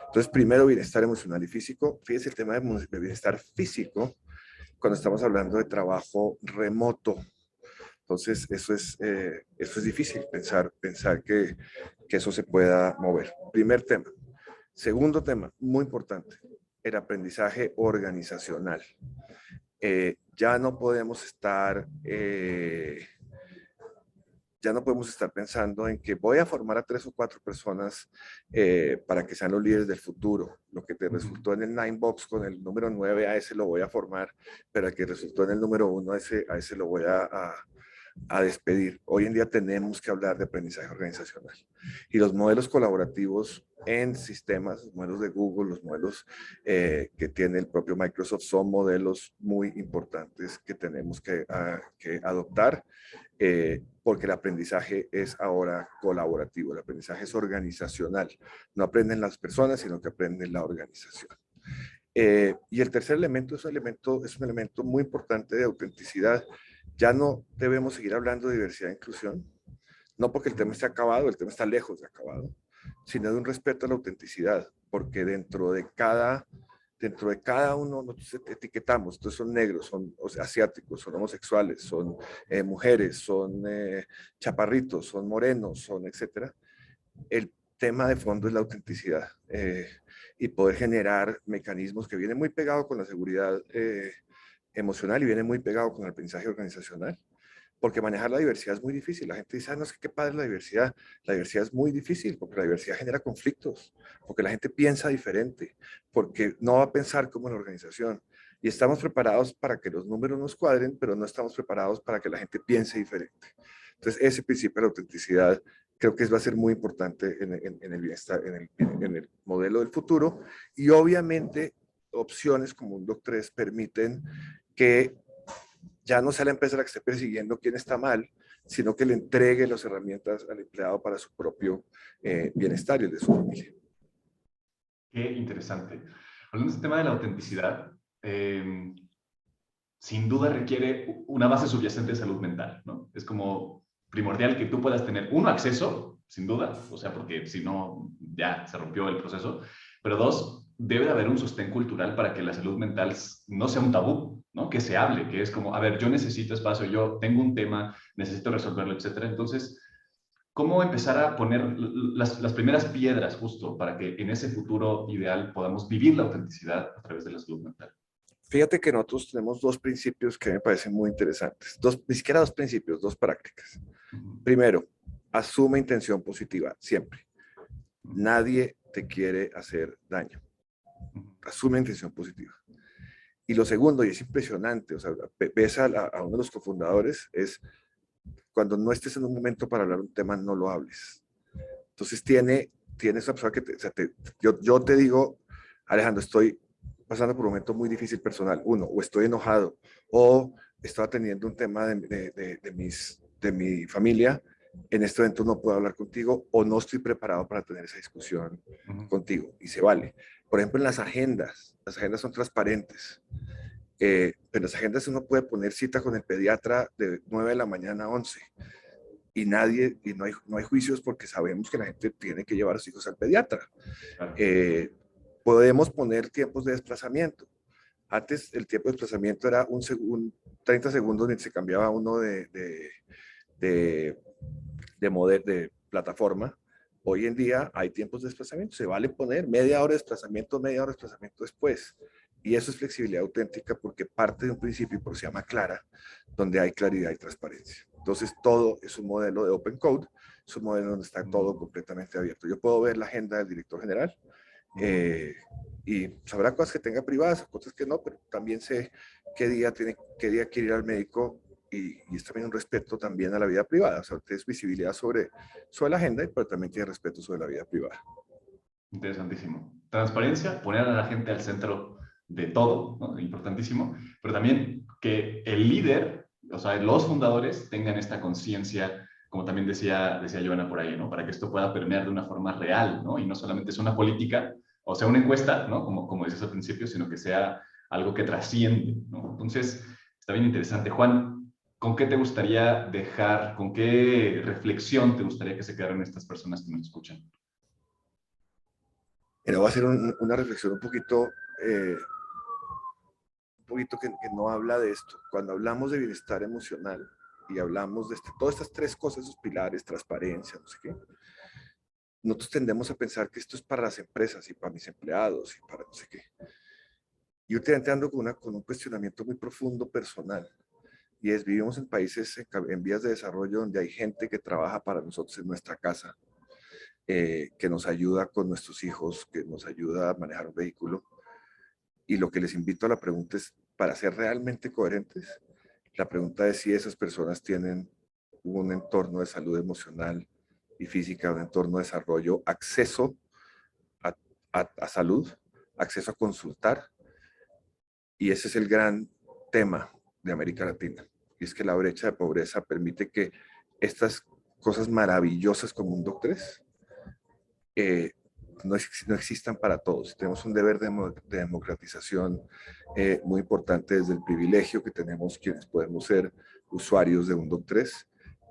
Entonces, primero bienestar emocional y físico. Fíjese el tema de bienestar físico cuando estamos hablando de trabajo remoto. Entonces, eso es difícil, pensar que eso se pueda mover. Primer tema. Segundo tema, muy importante, el aprendizaje organizacional. Ya no podemos estar pensando en que voy a formar a 3 o 4 personas para que sean los líderes del futuro. Lo que te resultó en el 9 box con el número 9, a ese lo voy a formar, pero el que resultó en el número 1, a ese lo voy a despedir. Hoy en día tenemos que hablar de aprendizaje organizacional. Y los modelos colaborativos en sistemas, los modelos de Google, los modelos que tiene el propio Microsoft, son modelos muy importantes que tenemos que adoptar, porque el aprendizaje es ahora colaborativo, el aprendizaje es organizacional. No aprenden las personas, sino que aprenden la organización. Y el tercer elemento es un elemento muy importante de autenticidad. Ya no debemos seguir hablando de diversidad e inclusión, no porque el tema esté acabado, el tema está lejos de acabado, sino de un respeto a la autenticidad, porque dentro de cada uno nosotros etiquetamos, entonces son negros, son asiáticos, son homosexuales, son mujeres, son chaparritos, son morenos, son etcétera. El tema de fondo es la autenticidad y poder generar mecanismos que vienen muy pegados con la seguridad emocional y viene muy pegado con el aprendizaje organizacional, porque manejar la diversidad es muy difícil. La gente dice, no sé qué padre la diversidad. La diversidad es muy difícil porque la diversidad genera conflictos, porque la gente piensa diferente, porque no va a pensar como en la organización. Y estamos preparados para que los números nos cuadren, pero no estamos preparados para que la gente piense diferente. Entonces, ese principio de la autenticidad creo que va a ser muy importante en el bienestar, en el modelo del futuro. Y obviamente, opciones como un Doc3 permiten que ya no sea la empresa la que esté persiguiendo quién está mal, sino que le entregue las herramientas al empleado para su propio bienestar y el de su familia. Qué interesante. Hablando de este tema de la autenticidad, sin duda requiere una base subyacente de salud mental, ¿no? Es como primordial que tú puedas tener, uno, acceso, sin duda, o sea, porque si no, ya se rompió el proceso, pero dos, debe de haber un sostén cultural para que la salud mental no sea un tabú, ¿no? Que se hable, que es como, a ver, yo necesito espacio, yo tengo un tema, necesito resolverlo, etcétera. Entonces, ¿cómo empezar a poner las primeras piedras justo para que en ese futuro ideal podamos vivir la autenticidad a través de la salud mental? Fíjate que nosotros tenemos 2 principios que me parecen muy interesantes. Ni siquiera 2 principios, 2 prácticas. Primero, asume intención positiva, siempre. Nadie te quiere hacer daño. Asume intención positiva. Y lo segundo, y es impresionante, o sea, ves a uno de los cofundadores, es cuando no estés en un momento para hablar un tema, no lo hables. Entonces tiene esa persona que yo te digo, Alejandro, estoy pasando por un momento muy difícil personal. Uno, o estoy enojado, o estaba teniendo un tema de mi familia, en este momento no puedo hablar contigo, o no estoy preparado para tener esa discusión contigo, y se vale. Por ejemplo, en las agendas son transparentes, pero en las agendas uno puede poner cita con el pediatra de 9 de la mañana a 11, y no hay juicios porque sabemos que la gente tiene que llevar a sus hijos al pediatra. Podemos poner tiempos de desplazamiento. Antes el tiempo de desplazamiento era 30 segundos mientras se cambiaba uno de plataforma. Hoy en día hay tiempos de desplazamiento. Se vale poner media hora de desplazamiento después. Y eso es flexibilidad auténtica porque parte de un principio, por se llama Clara, donde hay claridad y transparencia. Entonces todo es un modelo de open code, es un modelo donde está todo completamente abierto. Yo puedo ver la agenda del director general, y sabrá cosas que tenga privadas, cosas que no, pero también sé qué día quiere ir al médico, y es también un respeto también a la vida privada. O sea, es visibilidad sobre la agenda, pero también tiene respeto sobre la vida privada. Interesantísimo. Transparencia, poner a la gente al centro de todo, ¿no? Importantísimo, pero también que el líder, o sea, los fundadores tengan esta conciencia, como también decía Joana por ahí, ¿no? Para que esto pueda permear de una forma real, ¿no? Y no solamente es una política, o sea, una encuesta, ¿no? Como decías al principio, sino que sea algo que trasciende, ¿no? Entonces, está bien interesante. Juan, ¿con qué te gustaría dejar, con qué reflexión te gustaría que se quedaran estas personas que nos escuchan? Pero voy a hacer una reflexión un poquito que no habla de esto. Cuando hablamos de bienestar emocional y hablamos de todas estas tres cosas, esos pilares, transparencia, no sé qué, nosotros tendemos a pensar que esto es para las empresas y para mis empleados y para no sé qué. Y últimamente ando con un cuestionamiento muy profundo personal. Y es, vivimos en países en vías de desarrollo donde hay gente que trabaja para nosotros en nuestra casa, que nos ayuda con nuestros hijos, que nos ayuda a manejar un vehículo. Y lo que les invito a la pregunta es, para ser realmente coherentes, la pregunta es si esas personas tienen un entorno de salud emocional y física, un entorno de desarrollo, acceso a salud, acceso a consultar. Y ese es el gran tema de América Latina. Y es que la brecha de pobreza permite que estas cosas maravillosas como un Doc3 no existan para todos. Tenemos un deber de democratización muy importante desde el privilegio que tenemos quienes podemos ser usuarios de un Doc3,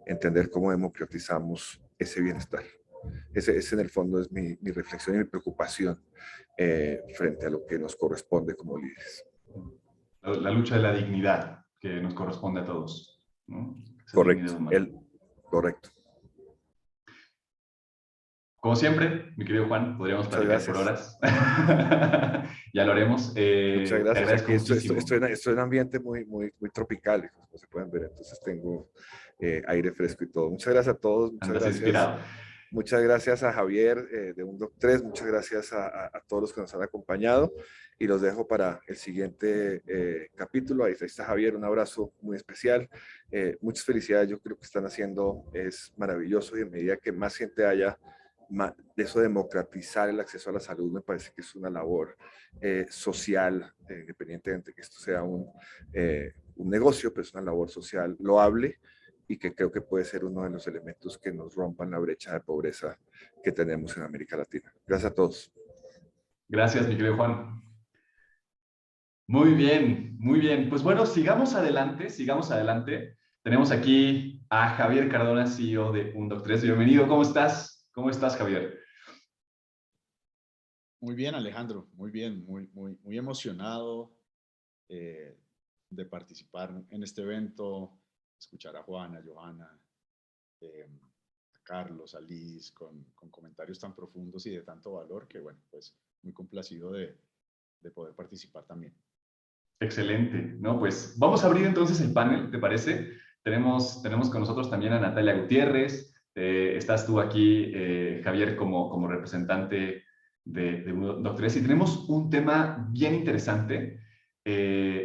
entender cómo democratizamos ese bienestar. Ese en el fondo es mi reflexión y mi preocupación frente a lo que nos corresponde como líderes. La lucha de la dignidad que nos corresponde a todos, ¿no? Correcto, correcto. Como siempre, mi querido Juan, podríamos Muchas platicar gracias. por horas. Ya lo haremos. Muchas Te gracias. agradezco Aquí muchísimo. estoy en un ambiente muy tropical, como se pueden ver. Entonces tengo aire fresco y todo. Muchas gracias a todos. Muchas Andas gracias. inspirado. Muchas gracias a Javier de Un Doc3. Muchas gracias a todos los que nos han acompañado. Y los dejo para el siguiente capítulo. Ahí está Javier. Un abrazo muy especial. Muchas felicidades. Yo creo que están haciendo es maravilloso y en medida que más gente haya de eso, democratizar el acceso a la salud, me parece que es una labor social, independientemente de que esto sea un negocio, pero es una labor social loable y que creo que puede ser uno de los elementos que nos rompan la brecha de pobreza que tenemos en América Latina. Gracias a todos. Gracias, mi querido Juan. Muy bien, muy bien. Pues bueno, sigamos adelante, sigamos adelante. Tenemos aquí a Javier Cardona, CEO de Un Doc3. Bienvenido, ¿cómo estás? ¿Cómo estás, Javier? Muy bien, Alejandro, muy bien, muy emocionado de participar en este evento, escuchar a Juana, a Johanna, a Carlos, a Liz, con comentarios tan profundos y de tanto valor que, bueno, pues muy complacido de poder participar también. Excelente, ¿no? Pues vamos a abrir entonces el panel, ¿te parece? Tenemos con nosotros también a Natalia Gutiérrez. Estás tú aquí, Javier, como representante de Doc3, y tenemos un tema bien interesante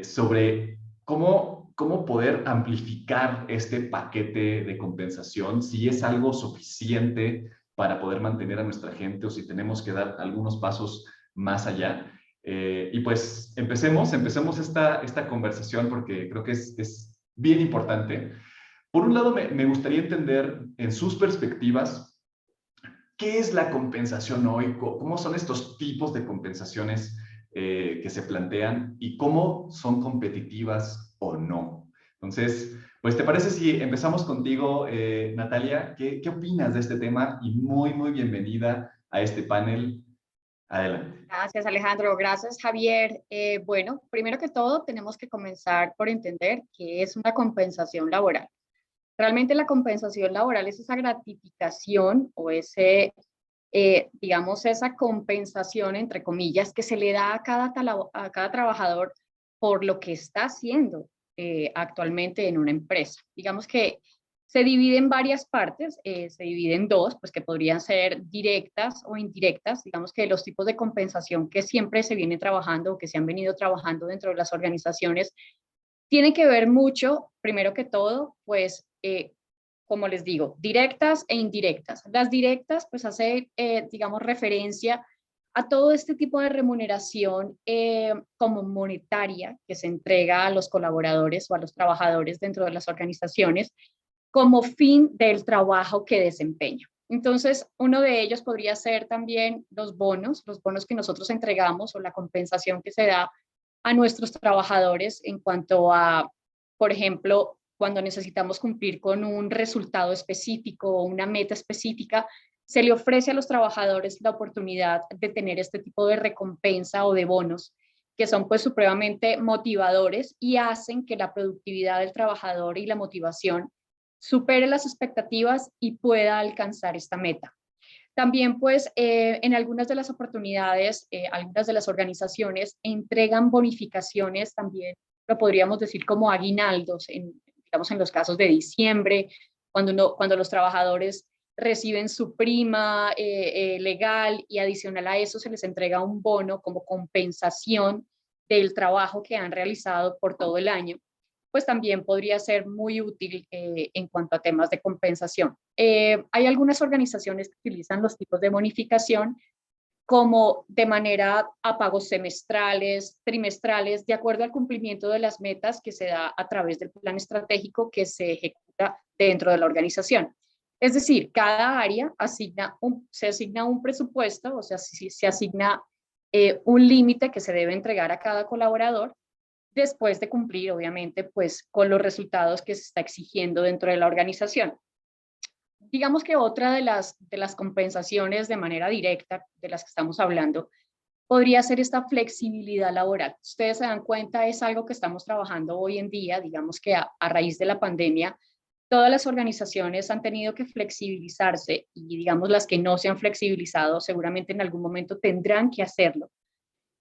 sobre cómo poder amplificar este paquete de compensación, si es algo suficiente para poder mantener a nuestra gente o si tenemos que dar algunos pasos más allá. Y pues empecemos esta conversación porque creo que es bien importante. Por un lado, me gustaría entender en sus perspectivas qué es la compensación hoy, cómo son estos tipos de compensaciones que se plantean y cómo son competitivas o no. Entonces, pues, ¿te parece si empezamos contigo, Natalia? ¿Qué opinas de este tema? Y muy bienvenida a este panel. Adelante. Gracias, Alejandro. Gracias, Javier. Bueno, primero que todo, tenemos que comenzar por entender qué es una compensación laboral. Realmente la compensación laboral es esa gratificación o digamos, esa compensación, entre comillas, que se le da a cada trabajador por lo que está haciendo actualmente en una empresa. Digamos que se divide en varias partes, se divide en dos, pues que podrían ser directas o indirectas. Digamos que los tipos de compensación que siempre se viene trabajando o que se han venido trabajando dentro de las organizaciones tienen que ver mucho, primero que todo, pues, como les digo, directas e indirectas. Las directas, pues hace, digamos, referencia a todo este tipo de remuneración como monetaria que se entrega a los colaboradores o a los trabajadores dentro de las organizaciones como fin del trabajo que desempeña. Entonces, uno de ellos podría ser también los bonos que nosotros entregamos o la compensación que se da a nuestros trabajadores en cuanto a, por ejemplo, cuando necesitamos cumplir con un resultado específico o una meta específica, se le ofrece a los trabajadores la oportunidad de tener este tipo de recompensa o de bonos que son pues supremamente motivadores y hacen que la productividad del trabajador y la motivación supere las expectativas y pueda alcanzar esta meta. También, pues, en algunas de las oportunidades, algunas de las organizaciones entregan bonificaciones, también lo podríamos decir como aguinaldos, digamos, en los casos de diciembre, cuando los trabajadores reciben su prima legal y adicional a eso se les entrega un bono como compensación del trabajo que han realizado por todo el año, pues también podría ser muy útil en cuanto a temas de compensación. Hay algunas organizaciones que utilizan los tipos de bonificación como de manera a pagos semestrales, trimestrales, de acuerdo al cumplimiento de las metas que se da a través del plan estratégico que se ejecuta dentro de la organización. Es decir, cada área se asigna un presupuesto, o sea, se asigna un límite que se debe entregar a cada colaborador después de cumplir, obviamente, pues con los resultados que se está exigiendo dentro de la organización. Digamos que otra de las compensaciones de manera directa de las que estamos hablando podría ser esta flexibilidad laboral. Ustedes se dan cuenta, es algo que estamos trabajando hoy en día, digamos que a raíz de la pandemia, todas las organizaciones han tenido que flexibilizarse y digamos las que no se han flexibilizado seguramente en algún momento tendrán que hacerlo.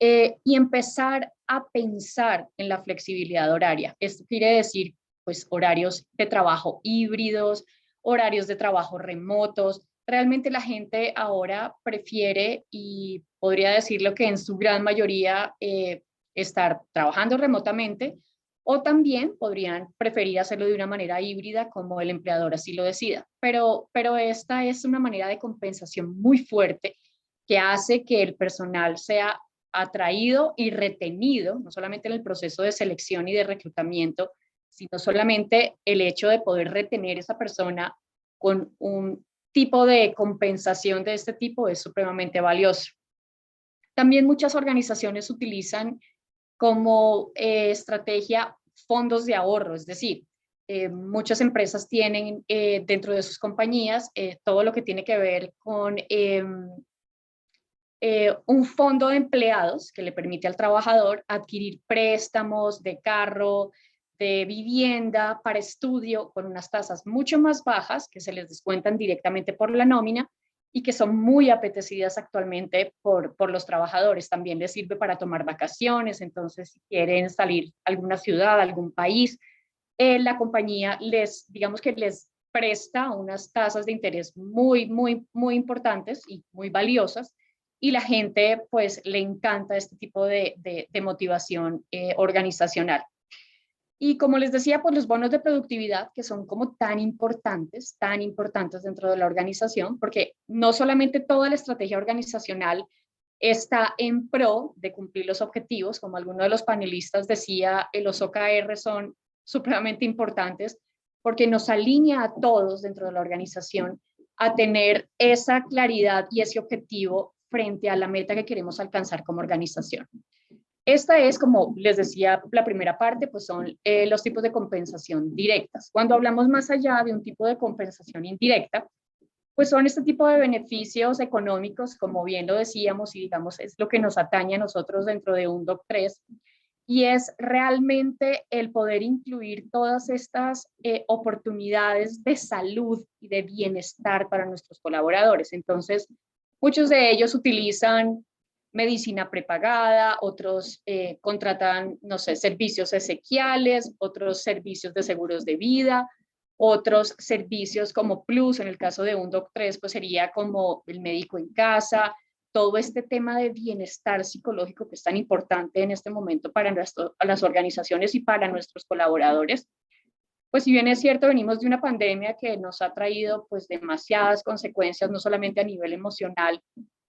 Y empezar a pensar en la flexibilidad horaria. Esto quiere decir, pues, horarios de trabajo híbridos, horarios de trabajo remotos. Realmente la gente ahora prefiere, y podría decirlo que en su gran mayoría, estar trabajando remotamente, o también podrían preferir hacerlo de una manera híbrida como el empleador así lo decida. Pero esta es una manera de compensación muy fuerte que hace que el personal sea atraído y retenido, no solamente en el proceso de selección y de reclutamiento, sino solamente el hecho de poder retener esa persona con un tipo de compensación de este tipo es supremamente valioso. También muchas organizaciones utilizan como estrategia fondos de ahorro, es decir, muchas empresas tienen dentro de sus compañías todo lo que tiene que ver con un fondo de empleados que le permite al trabajador adquirir préstamos de carro, de vivienda para estudio con unas tasas mucho más bajas que se les descuentan directamente por la nómina y que son muy apetecidas actualmente por los trabajadores. También les sirve para tomar vacaciones, entonces si quieren salir a alguna ciudad, a algún país, la compañía digamos que les presta unas tasas de interés muy, muy, muy importantes y muy valiosas y la gente pues le encanta este tipo de motivación organizacional. Y como les decía, pues los bonos de productividad que son como tan importantes dentro de la organización, porque no solamente toda la estrategia organizacional está en pro de cumplir los objetivos, como alguno de los panelistas decía, los OKR son supremamente importantes porque nos alinea a todos dentro de la organización a tener esa claridad y ese objetivo frente a la meta que queremos alcanzar como organización. Esta es, como les decía, la primera parte, pues son los tipos de compensación directas. Cuando hablamos más allá de un tipo de compensación indirecta, pues son este tipo de beneficios económicos, como bien lo decíamos, y digamos es lo que nos atañe a nosotros dentro de un DOC3, y es realmente el poder incluir todas estas oportunidades de salud y de bienestar para nuestros colaboradores. Entonces, muchos de ellos utilizan medicina prepagada, otros contratan, no sé, servicios esequiales, otros servicios de seguros de vida, otros servicios como Plus, en el caso de un DOC3, pues sería como el médico en casa, todo este tema de bienestar psicológico que es tan importante en este momento para las organizaciones y para nuestros colaboradores. Pues si bien es cierto, venimos de una pandemia que nos ha traído pues demasiadas consecuencias, no solamente a nivel emocional,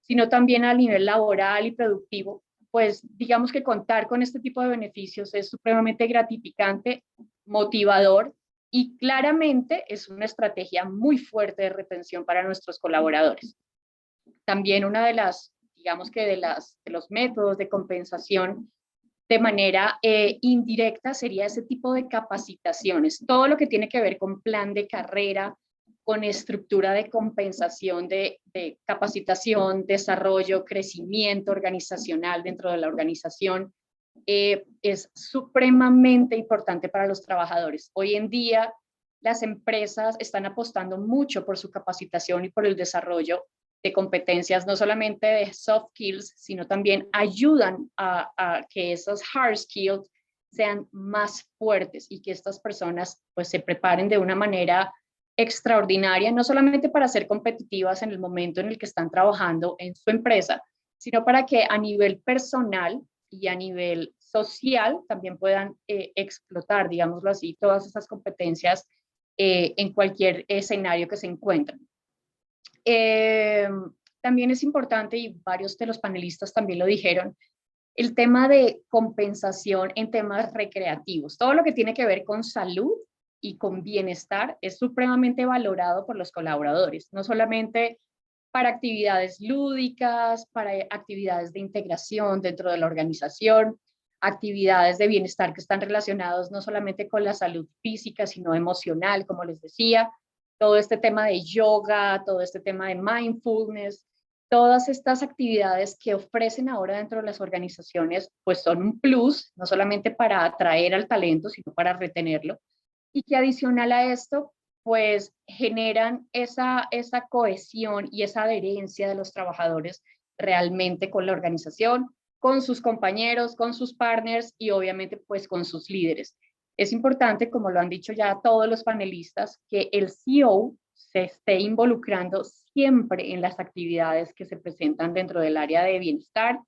sino también a nivel laboral y productivo, pues digamos que contar con este tipo de beneficios es supremamente gratificante, motivador y claramente es una estrategia muy fuerte de retención para nuestros colaboradores. También una de las, digamos que de los métodos de compensación de manera indirecta sería ese tipo de capacitaciones, todo lo que tiene que ver con plan de carrera, con estructura de compensación de capacitación, desarrollo, crecimiento organizacional dentro de la organización, es supremamente importante para los trabajadores. Hoy en día, las empresas están apostando mucho por su capacitación y por el desarrollo de competencias, no solamente de soft skills, sino también ayudan a que esos hard skills sean más fuertes y que estas personas pues se preparen de una manera extraordinaria, no solamente para ser competitivas en el momento en el que están trabajando en su empresa, sino para que a nivel personal y a nivel social también puedan explotar, digámoslo así, todas esas competencias en cualquier escenario que se encuentren. También es importante, y varios de los panelistas también lo dijeron, el tema de compensación en temas recreativos. Todo lo que tiene que ver con salud y con bienestar es supremamente valorado por los colaboradores, no solamente para actividades lúdicas, para actividades de integración dentro de la organización, actividades de bienestar que están relacionados no solamente con la salud física, sino emocional, como les decía, todo este tema de yoga, todo este tema de mindfulness, todas estas actividades que ofrecen ahora dentro de las organizaciones, pues son un plus, no solamente para atraer al talento, sino para retenerlo, y que adicional a esto, pues generan esa cohesión y esa adherencia de los trabajadores realmente con la organización, con sus compañeros, con sus partners y obviamente pues con sus líderes. Es importante, como lo han dicho ya todos los panelistas, que el CEO se esté involucrando siempre en las actividades que se presentan dentro del área de bienestar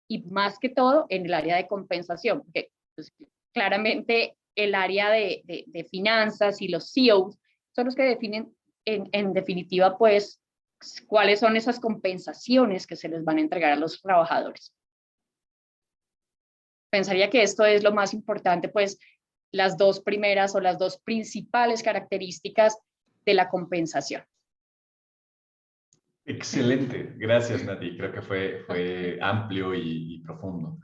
y más que todo en el área de compensación, porque pues, claramente el área de finanzas y los CEOs son los que definen en definitiva pues cuáles son esas compensaciones que se les van a entregar a los trabajadores. Pensaría que esto es lo más importante, pues las dos primeras o las dos principales características de la compensación. Excelente, gracias Nati, creo que fue amplio y profundo.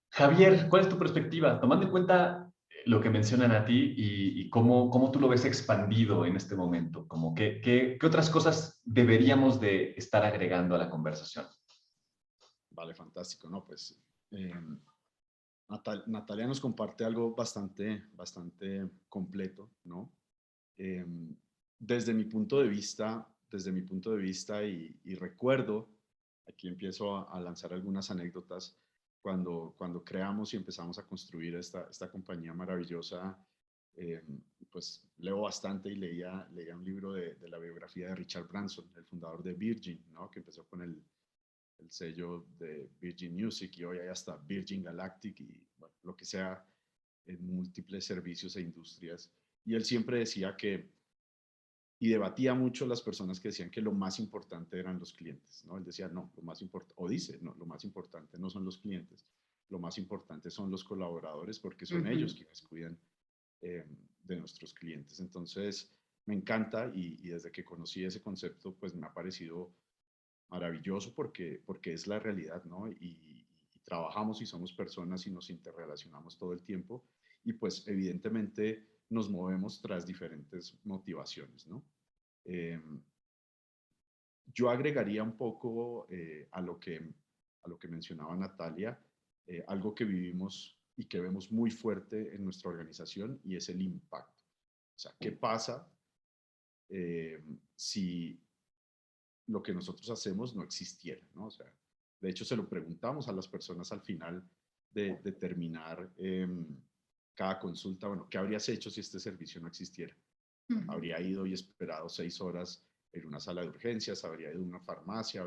Javier, ¿cuál es tu perspectiva? Tomando en cuenta lo que mencionan a ti y cómo tú lo ves expandido en este momento, como qué otras cosas deberíamos de estar agregando a la conversación. Vale, fantástico, ¿no? Pues Natalia nos comparte algo bastante completo, ¿no? Desde mi punto de vista, y recuerdo, aquí empiezo a lanzar algunas anécdotas, cuando creamos y empezamos a construir esta compañía maravillosa, pues leo bastante y leía un libro de la biografía de Richard Branson, el fundador de Virgin, ¿no? Que empezó con el sello de Virgin Music y hoy hay hasta Virgin Galactic y bueno, lo que sea en múltiples servicios e industrias. Y él siempre decía y debatía mucho las personas que decían que lo más importante eran los clientes, ¿no? Él decía, no, lo más importante, o dice, no, lo más importante no son los clientes, lo más importante son los colaboradores porque son ellos quienes cuidan de nuestros clientes. Entonces, me encanta y desde que conocí ese concepto, pues me ha parecido maravilloso porque es la realidad, ¿no? Y trabajamos y somos personas y nos interrelacionamos todo el tiempo y pues evidentemente nos movemos tras diferentes motivaciones, ¿no? Yo agregaría un poco a lo que mencionaba Natalia, algo que vivimos y que vemos muy fuerte en nuestra organización y es el impacto. O sea, ¿qué pasa si lo que nosotros hacemos no existiera, ¿no? O sea, de hecho se lo preguntamos a las personas al final de terminar cada consulta, bueno, ¿qué habrías hecho si este servicio no existiera? Habría ido y esperado 6 horas en una sala de urgencias, habría ido a una farmacia,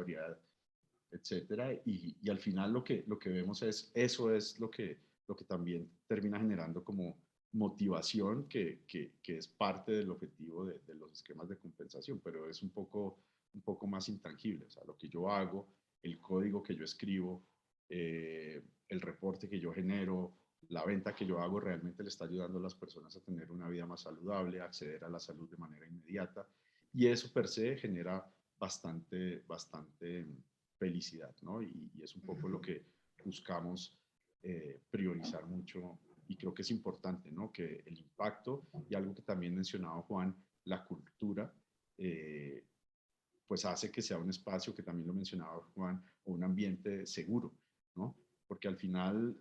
etcétera, y al final lo que vemos eso es lo que también termina generando como motivación que es parte del objetivo de los esquemas de compensación, pero es un poco más intangible, o sea, lo que yo hago, el código que yo escribo, el reporte que yo genero, la venta que yo hago realmente le está ayudando a las personas a tener una vida más saludable, a acceder a la salud de manera inmediata, y eso per se genera bastante felicidad, ¿no? Y es un poco lo que buscamos priorizar mucho, y creo que es importante, ¿no? Que el impacto, y algo que también mencionaba Juan, la cultura, pues hace que sea un espacio, que también lo mencionaba Juan, o un ambiente seguro, ¿no? Porque al final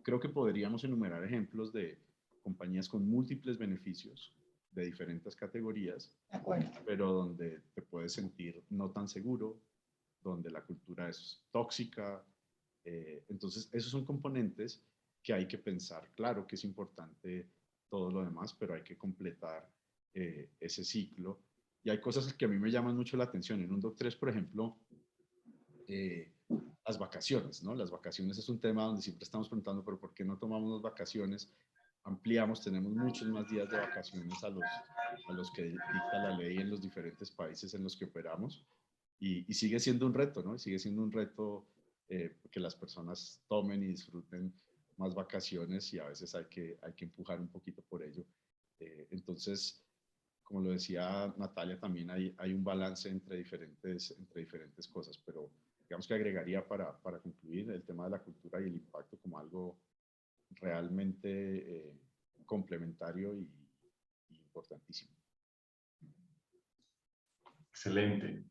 creo que podríamos enumerar ejemplos de compañías con múltiples beneficios de diferentes categorías, De acuerdo. pero donde te puedes sentir no tan seguro, donde la cultura es tóxica. Entonces, esos son componentes que hay que pensar. Claro que es importante todo lo demás, pero hay que completar ese ciclo. Y hay cosas que a mí me llaman mucho la atención. En un Doc3, por ejemplo, las vacaciones, ¿no? Las vacaciones es un tema donde siempre estamos preguntando, pero ¿por qué no tomamos las vacaciones? Ampliamos, tenemos muchos más días de vacaciones a los que dicta la ley en los diferentes países en los que operamos, y sigue siendo un reto, ¿no? Sigue siendo un reto que las personas tomen y disfruten más vacaciones, y a veces hay que empujar un poquito por ello. Entonces, como lo decía Natalia, también hay un balance entre diferentes cosas, pero digamos que agregaría para concluir el tema de la cultura y el impacto como algo realmente complementario y importantísimo. Excelente.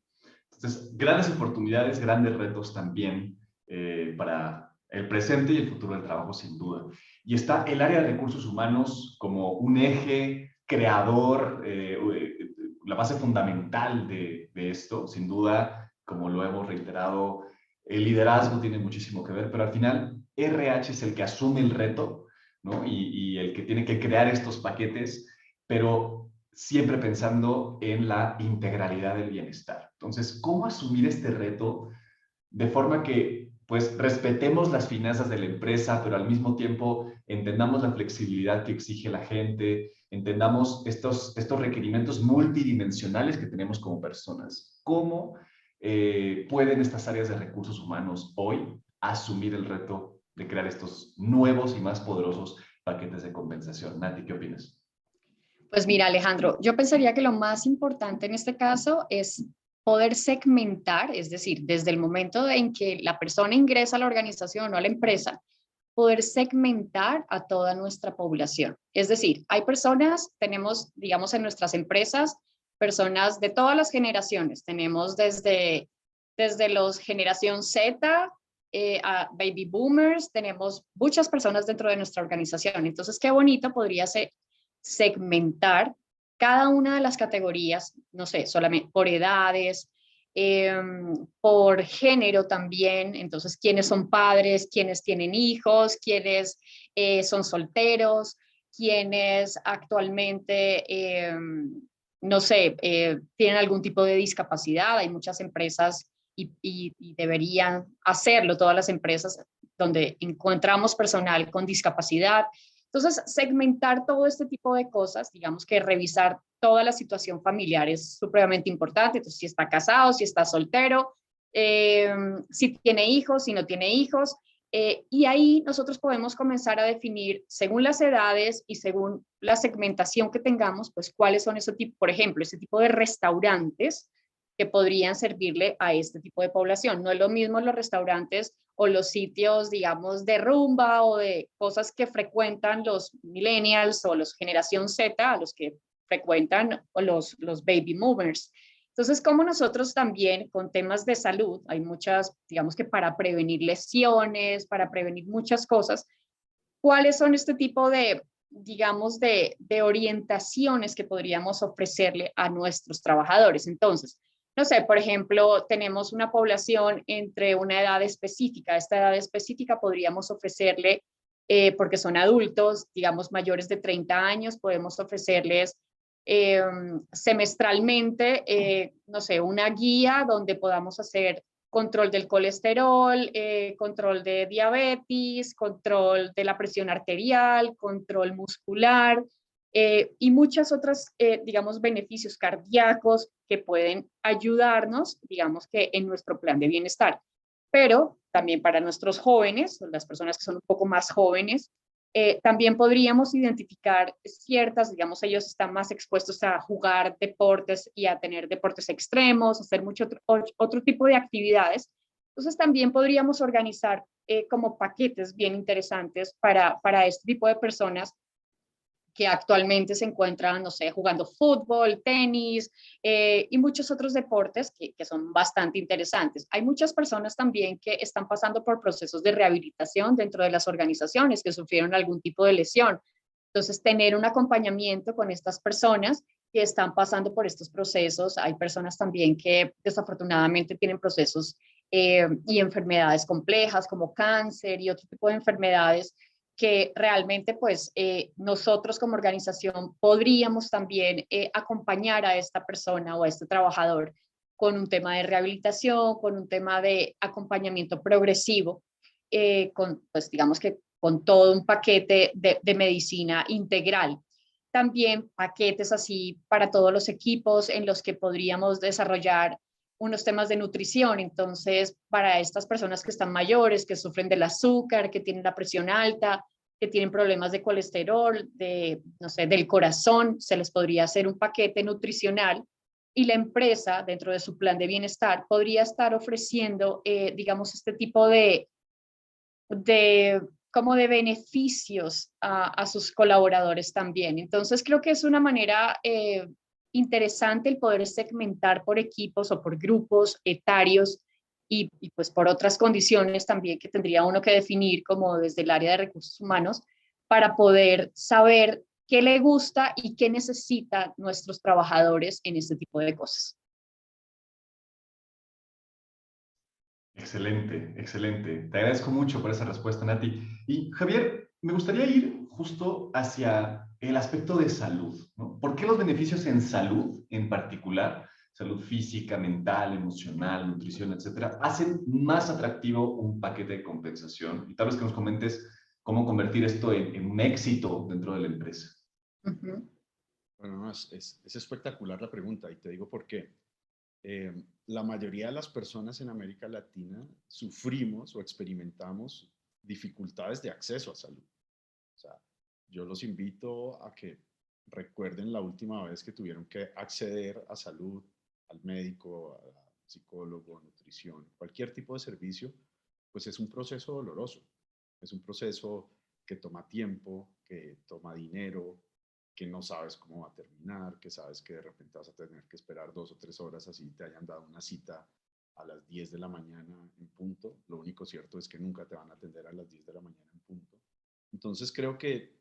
Entonces, grandes oportunidades, grandes retos también para el presente y el futuro del trabajo, sin duda. Y está el área de recursos humanos como un eje creador, la base fundamental de esto, sin duda, como lo hemos reiterado, el liderazgo tiene muchísimo que ver, pero al final RH es el que asume el reto, ¿no? Y el que tiene que crear estos paquetes, pero siempre pensando en la integralidad del bienestar. Entonces, ¿cómo asumir este reto de forma que pues respetemos las finanzas de la empresa, pero al mismo tiempo entendamos la flexibilidad que exige la gente, entendamos estos requerimientos multidimensionales que tenemos como personas? ¿Cómo pueden estas áreas de recursos humanos hoy asumir el reto de crear estos nuevos y más poderosos paquetes de compensación? Nati, ¿qué opinas? Pues mira, Alejandro, yo pensaría que lo más importante en este caso es poder segmentar, es decir, desde el momento en que la persona ingresa a la organización o a la empresa, poder segmentar a toda nuestra población. Es decir, hay personas, tenemos, digamos, en nuestras empresas, personas de todas las generaciones. Tenemos desde los generación Z a baby boomers, tenemos muchas personas dentro de nuestra organización. Entonces, qué bonito podría ser segmentar cada una de las categorías, no sé, solamente por edades, por género también. Entonces, quiénes son padres, quiénes tienen hijos, quiénes son solteros, quiénes actualmente, no sé, tienen algún tipo de discapacidad. Hay muchas empresas y deberían hacerlo, todas las empresas donde encontramos personal con discapacidad. Entonces, segmentar todo este tipo de cosas, digamos que revisar toda la situación familiar es supremamente importante. Entonces, si está casado, si está soltero, si tiene hijos, si no tiene hijos. Y ahí nosotros podemos comenzar a definir, según las edades y según la segmentación que tengamos, pues cuáles son ese tipo, por ejemplo, ese tipo de restaurantes que podrían servirle a este tipo de población. No es lo mismo los restaurantes o los sitios, digamos, de rumba o de cosas que frecuentan los millennials o los generación Z, a los que frecuentan los baby movers. Entonces, como nosotros también con temas de salud, hay muchas, digamos que para prevenir lesiones, para prevenir muchas cosas, ¿cuáles son este tipo de, digamos, de orientaciones que podríamos ofrecerle a nuestros trabajadores? Entonces, no sé, por ejemplo, tenemos una población entre una edad específica. Esta edad específica podríamos ofrecerle, porque son adultos, digamos, mayores de 30 años, podemos ofrecerles semestralmente, no sé, una guía donde podamos hacer control del colesterol, control de diabetes, control de la presión arterial, control muscular, y muchas otras, digamos, beneficios cardíacos que pueden ayudarnos, digamos, que en nuestro plan de bienestar. Pero también para nuestros jóvenes, las personas que son un poco más jóvenes, También podríamos identificar ciertas, digamos, ellos están más expuestos a jugar deportes y a tener deportes extremos, hacer mucho otro tipo de actividades. Entonces también podríamos organizar como paquetes bien interesantes para este tipo de personas que actualmente se encuentran, no sé, jugando fútbol, tenis y muchos otros deportes que son bastante interesantes. Hay muchas personas también que están pasando por procesos de rehabilitación dentro de las organizaciones que sufrieron algún tipo de lesión. Entonces, tener un acompañamiento con estas personas que están pasando por estos procesos. Hay personas también que desafortunadamente tienen procesos y enfermedades complejas como cáncer y otro tipo de enfermedades que realmente pues nosotros como organización podríamos también acompañar a esta persona o a este trabajador con un tema de rehabilitación, con un tema de acompañamiento progresivo, pues digamos que con todo un paquete de medicina integral. También paquetes así para todos los equipos en los que podríamos desarrollar unos temas de nutrición. Entonces, para estas personas que están mayores, que sufren del azúcar, que tienen la presión alta, que tienen problemas de colesterol, no sé, del corazón, se les podría hacer un paquete nutricional y la empresa, dentro de su plan de bienestar, podría estar ofreciendo, digamos, este tipo como de beneficios a sus colaboradores también. Entonces, creo que es una manera interesante el poder segmentar por equipos o por grupos etarios y pues por otras condiciones también que tendría uno que definir como desde el área de recursos humanos para poder saber qué le gusta y qué necesitan nuestros trabajadores en este tipo de cosas. Excelente, excelente. Te agradezco mucho por esa respuesta, Nati. Y Javier, me gustaría ir justo hacia el aspecto de salud, ¿no? ¿Por qué los beneficios en salud, en particular, salud física, mental, emocional, nutrición, etcétera, hacen más atractivo un paquete de compensación? Y tal vez que nos comentes cómo convertir esto en un éxito dentro de la empresa. Uh-huh. Bueno, no, es espectacular la pregunta y te digo por qué. La mayoría de las personas en América Latina sufrimos o experimentamos dificultades de acceso a salud. O sea, yo los invito a que recuerden la última vez que tuvieron que acceder a salud, al médico, al psicólogo, nutrición, cualquier tipo de servicio, pues es un proceso doloroso. Es un proceso que toma tiempo, que toma dinero, que no sabes cómo va a terminar, que sabes que de repente vas a tener que esperar 2 o 3 horas así te hayan dado una cita a las 10 de la mañana en punto. Lo único cierto es que nunca te van a atender a las 10 de la mañana en punto. Entonces creo que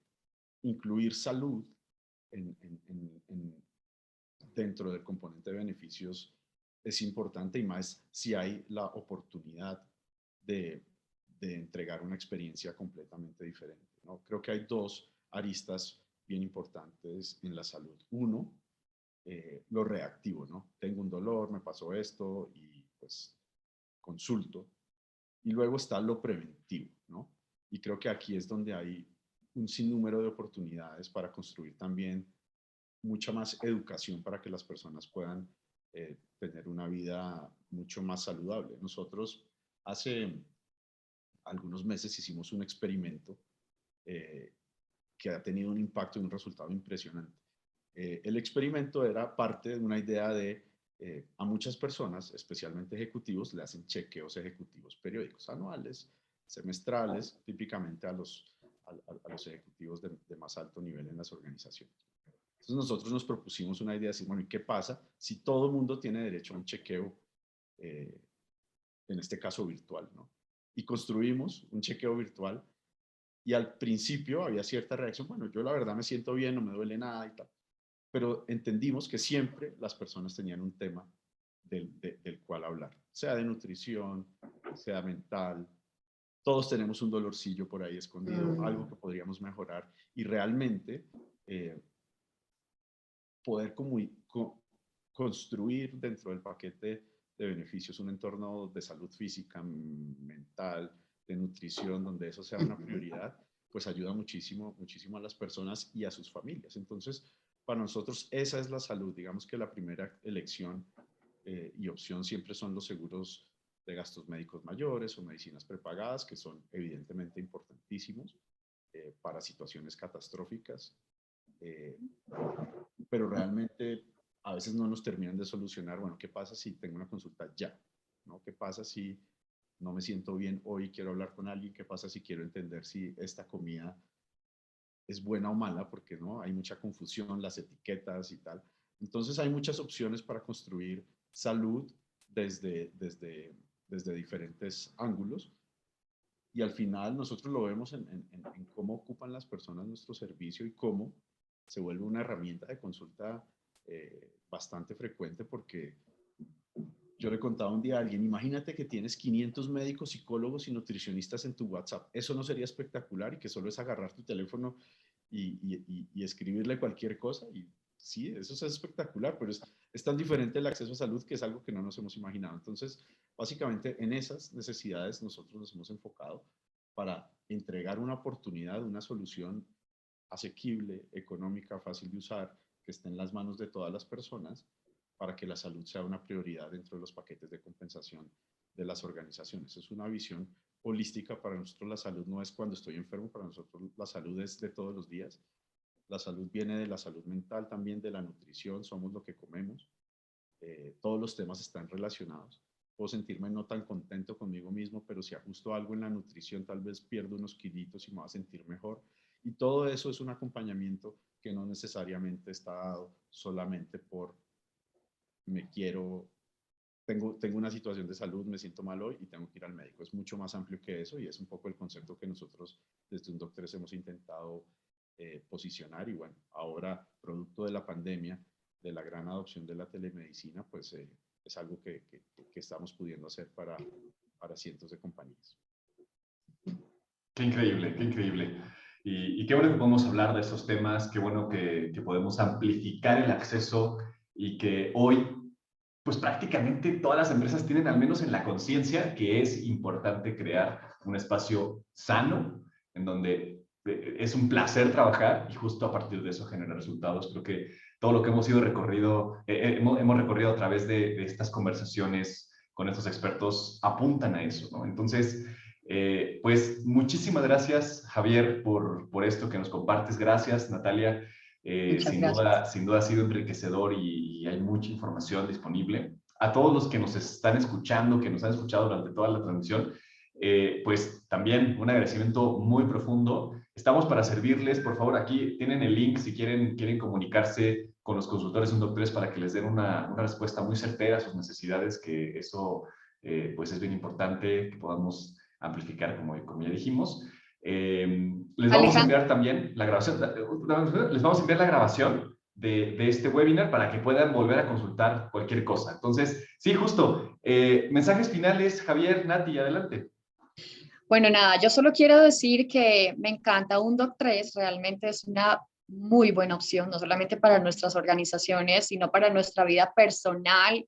incluir salud dentro del componente de beneficios es importante y más si hay la oportunidad de entregar una experiencia completamente diferente, ¿no? Creo que hay dos aristas bien importantes en la salud. Uno, lo reactivo, ¿no? Tengo un dolor, me pasó esto y pues consulto. Y luego está lo preventivo, ¿no? Y creo que aquí es donde hay un sinnúmero de oportunidades para construir también mucha más educación para que las personas puedan tener una vida mucho más saludable. Nosotros hace algunos meses hicimos un experimento que ha tenido un impacto y un resultado impresionante. El experimento era parte de una idea de a muchas personas, especialmente ejecutivos, le hacen chequeos ejecutivos periódicos, anuales, semestrales, típicamente a los ejecutivos de más alto nivel en las organizaciones. Entonces nosotros nos propusimos una idea de decir, bueno, ¿y qué pasa si todo el mundo tiene derecho a un chequeo, en este caso virtual, ¿no? Y construimos un chequeo virtual y al principio había cierta reacción, bueno, yo la verdad me siento bien, no me duele nada y tal. Pero entendimos que siempre las personas tenían un tema del cual hablar, sea de nutrición, sea mental. Todos tenemos un dolorcillo por ahí escondido, algo que podríamos mejorar y realmente poder construir dentro del paquete de beneficios un entorno de salud física, mental, de nutrición, donde eso sea una prioridad, pues ayuda muchísimo, muchísimo a las personas y a sus familias. Entonces, para nosotros esa es la salud. Digamos que la primera elección y opción siempre son los seguros de gastos médicos mayores o medicinas prepagadas, que son evidentemente importantísimos. para situaciones catastróficas, pero realmente a veces no nos terminan de solucionar. Bueno, ¿qué pasa si tengo una consulta ya? ¿No? ¿Qué pasa si no me siento bien hoy, quiero hablar con alguien? ¿Qué pasa si quiero entender si esta comida es buena o mala? Porque no, hay mucha confusión, las etiquetas y tal. Entonces hay muchas opciones para construir salud desde diferentes ángulos, y al final nosotros lo vemos en cómo ocupan las personas nuestro servicio y cómo se vuelve una herramienta de consulta bastante frecuente, porque yo le contaba un día a alguien, imagínate que tienes 500 médicos, psicólogos y nutricionistas en tu WhatsApp. ¿Eso no sería espectacular? Y que solo es agarrar tu teléfono y escribirle cualquier cosa. Y sí, eso es espectacular, pero es tan diferente el acceso a salud, que es algo que no nos hemos imaginado. Entonces, básicamente en esas necesidades nosotros nos hemos enfocado para entregar una oportunidad, una solución asequible, económica, fácil de usar, que esté en las manos de todas las personas, para que la salud sea una prioridad dentro de los paquetes de compensación de las organizaciones. Es una visión holística. Para nosotros la salud no es cuando estoy enfermo, para nosotros la salud es de todos los días. La salud viene de la salud mental, también de la nutrición, somos lo que comemos. Todos los temas están relacionados. Puedo sentirme no tan contento conmigo mismo, pero si ajusto algo en la nutrición, tal vez pierdo unos kilitos y me voy a sentir mejor. Y todo eso es un acompañamiento que no necesariamente está dado solamente por tengo una situación de salud, me siento mal hoy y tengo que ir al médico. Es mucho más amplio que eso, y es un poco el concepto que nosotros desde UNDOC3 hemos intentado posicionar. Y bueno, ahora, producto de la pandemia, de la gran adopción de la telemedicina, pues es algo que estamos pudiendo hacer para cientos de compañías. Qué increíble, qué increíble. Y qué bueno que podemos hablar de esos temas, qué bueno que podemos amplificar el acceso, y que hoy, pues prácticamente todas las empresas tienen al menos en la conciencia que es importante crear un espacio sano en donde es un placer trabajar, y justo a partir de eso generar resultados. Creo que todo lo que hemos hemos recorrido a través de estas conversaciones con estos expertos apuntan a eso, ¿no? Entonces, pues muchísimas gracias, Javier, por esto que nos compartes. Gracias, Natalia. Muchas gracias. Sin duda ha sido enriquecedor, y hay mucha información disponible. A todos los que nos están escuchando, que nos han escuchado durante toda la transmisión, pues también un agradecimiento muy profundo. Estamos para servirles. Por favor, aquí tienen el link si quieren comunicarse con los consultores UNDOC3 para que les den una respuesta muy certera a sus necesidades, que eso pues es bien importante que podamos amplificar, como ya dijimos. Les vamos a enviar también la grabación, de este webinar, para que puedan volver a consultar cualquier cosa. Entonces, sí, justo. Mensajes finales, Javier, Nati, adelante. Bueno, nada, yo solo quiero decir que me encanta UNDOC3, realmente es una muy buena opción, no solamente para nuestras organizaciones, sino para nuestra vida personal,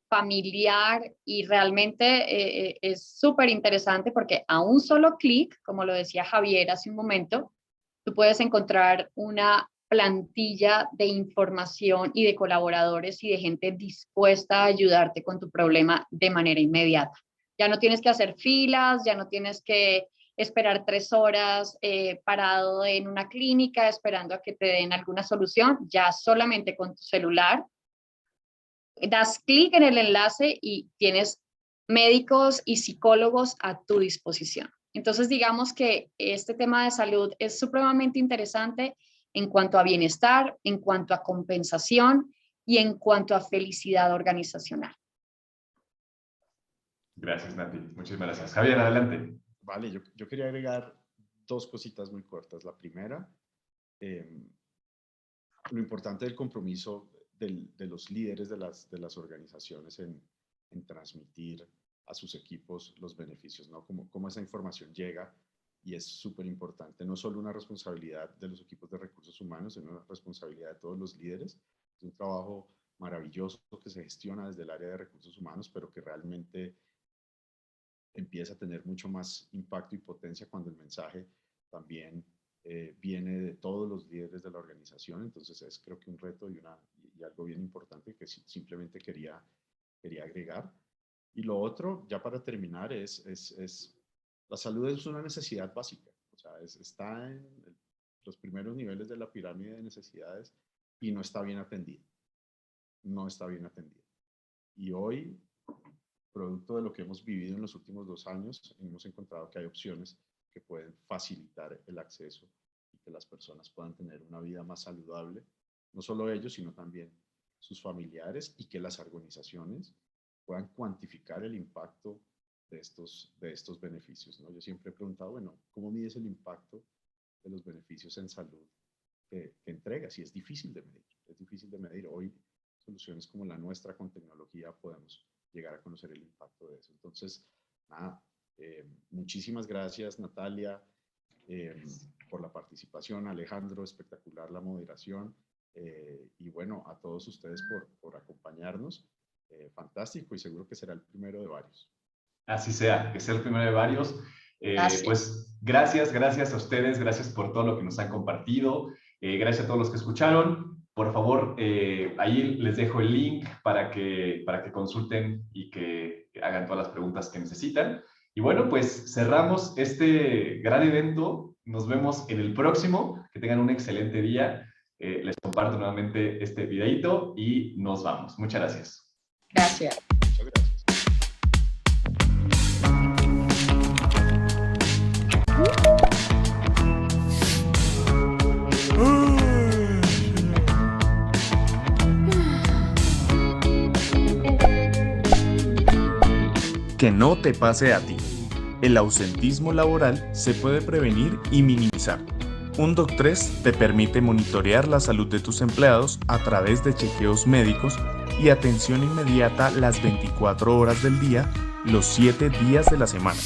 familiar, y realmente es súper interesante porque a un solo clic, como lo decía Javier hace un momento, tú puedes encontrar una plantilla de información y de colaboradores y de gente dispuesta a ayudarte con tu problema de manera inmediata. Ya no tienes que hacer filas, ya no tienes que esperar 3 horas parado en una clínica esperando a que te den alguna solución. Ya solamente con tu celular das clic en el enlace y tienes médicos y psicólogos a tu disposición. Entonces, digamos que este tema de salud es supremamente interesante en cuanto a bienestar, en cuanto a compensación y en cuanto a felicidad organizacional. Gracias, Nati. Muchísimas gracias. Javier, adelante. Vale, yo quería agregar 2 cositas muy cortas. La primera, lo importante del compromiso de los líderes de las organizaciones en transmitir a sus equipos los beneficios, ¿no? Cómo esa información llega, y es súper importante. No solo una responsabilidad de los equipos de recursos humanos, sino una responsabilidad de todos los líderes. Es un trabajo maravilloso que se gestiona desde el área de recursos humanos, pero que realmente empieza a tener mucho más impacto y potencia cuando el mensaje también viene de todos los líderes de la organización. Entonces es, creo que un reto y algo bien importante que simplemente quería agregar. Y lo otro, ya para terminar, es la salud es una necesidad básica. O sea, sea, está en los primeros niveles de la pirámide de necesidades y no está bien atendida. No está bien atendida. Y hoy, producto de lo que hemos vivido en los últimos 2 años, hemos encontrado que hay opciones que pueden facilitar el acceso y que las personas puedan tener una vida más saludable, no solo ellos, sino también sus familiares, y que las organizaciones puedan cuantificar el impacto de estos beneficios, ¿no? Yo siempre he preguntado, bueno, ¿cómo mides el impacto de los beneficios en salud que entregas? Y es difícil de medir, es difícil de medir. Hoy, soluciones como la nuestra con tecnología podemos llegar a conocer el impacto de eso. Entonces, nada, muchísimas gracias, Natalia, por la participación. Alejandro, espectacular la moderación. Y bueno, a todos ustedes por acompañarnos. Fantástico, y seguro que será el primero de varios. Así sea, que sea el primero de varios. Gracias. Pues gracias a ustedes, gracias por todo lo que nos han compartido, gracias a todos los que escucharon. Por favor, ahí les dejo el link para que consulten y que hagan todas las preguntas que necesitan. Y bueno, pues cerramos este gran evento. Nos vemos en el próximo. Que tengan un excelente día. Les comparto nuevamente este videito y nos vamos. Muchas gracias. Gracias. Muchas gracias. Que no te pase a ti. El ausentismo laboral se puede prevenir y minimizar. Un Doc3 te permite monitorear la salud de tus empleados a través de chequeos médicos y atención inmediata las 24 horas del día, los 7 días de la semana.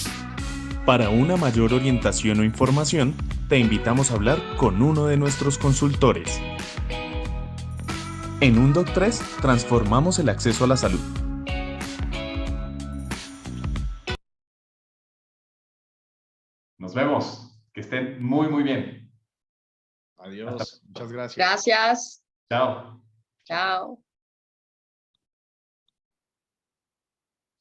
Para una mayor orientación o información, te invitamos a hablar con uno de nuestros consultores. En un Doc3 transformamos el acceso a la salud. Nos vemos. Que estén muy, muy bien. Adiós. Muchas gracias. Gracias. Chao. Chao.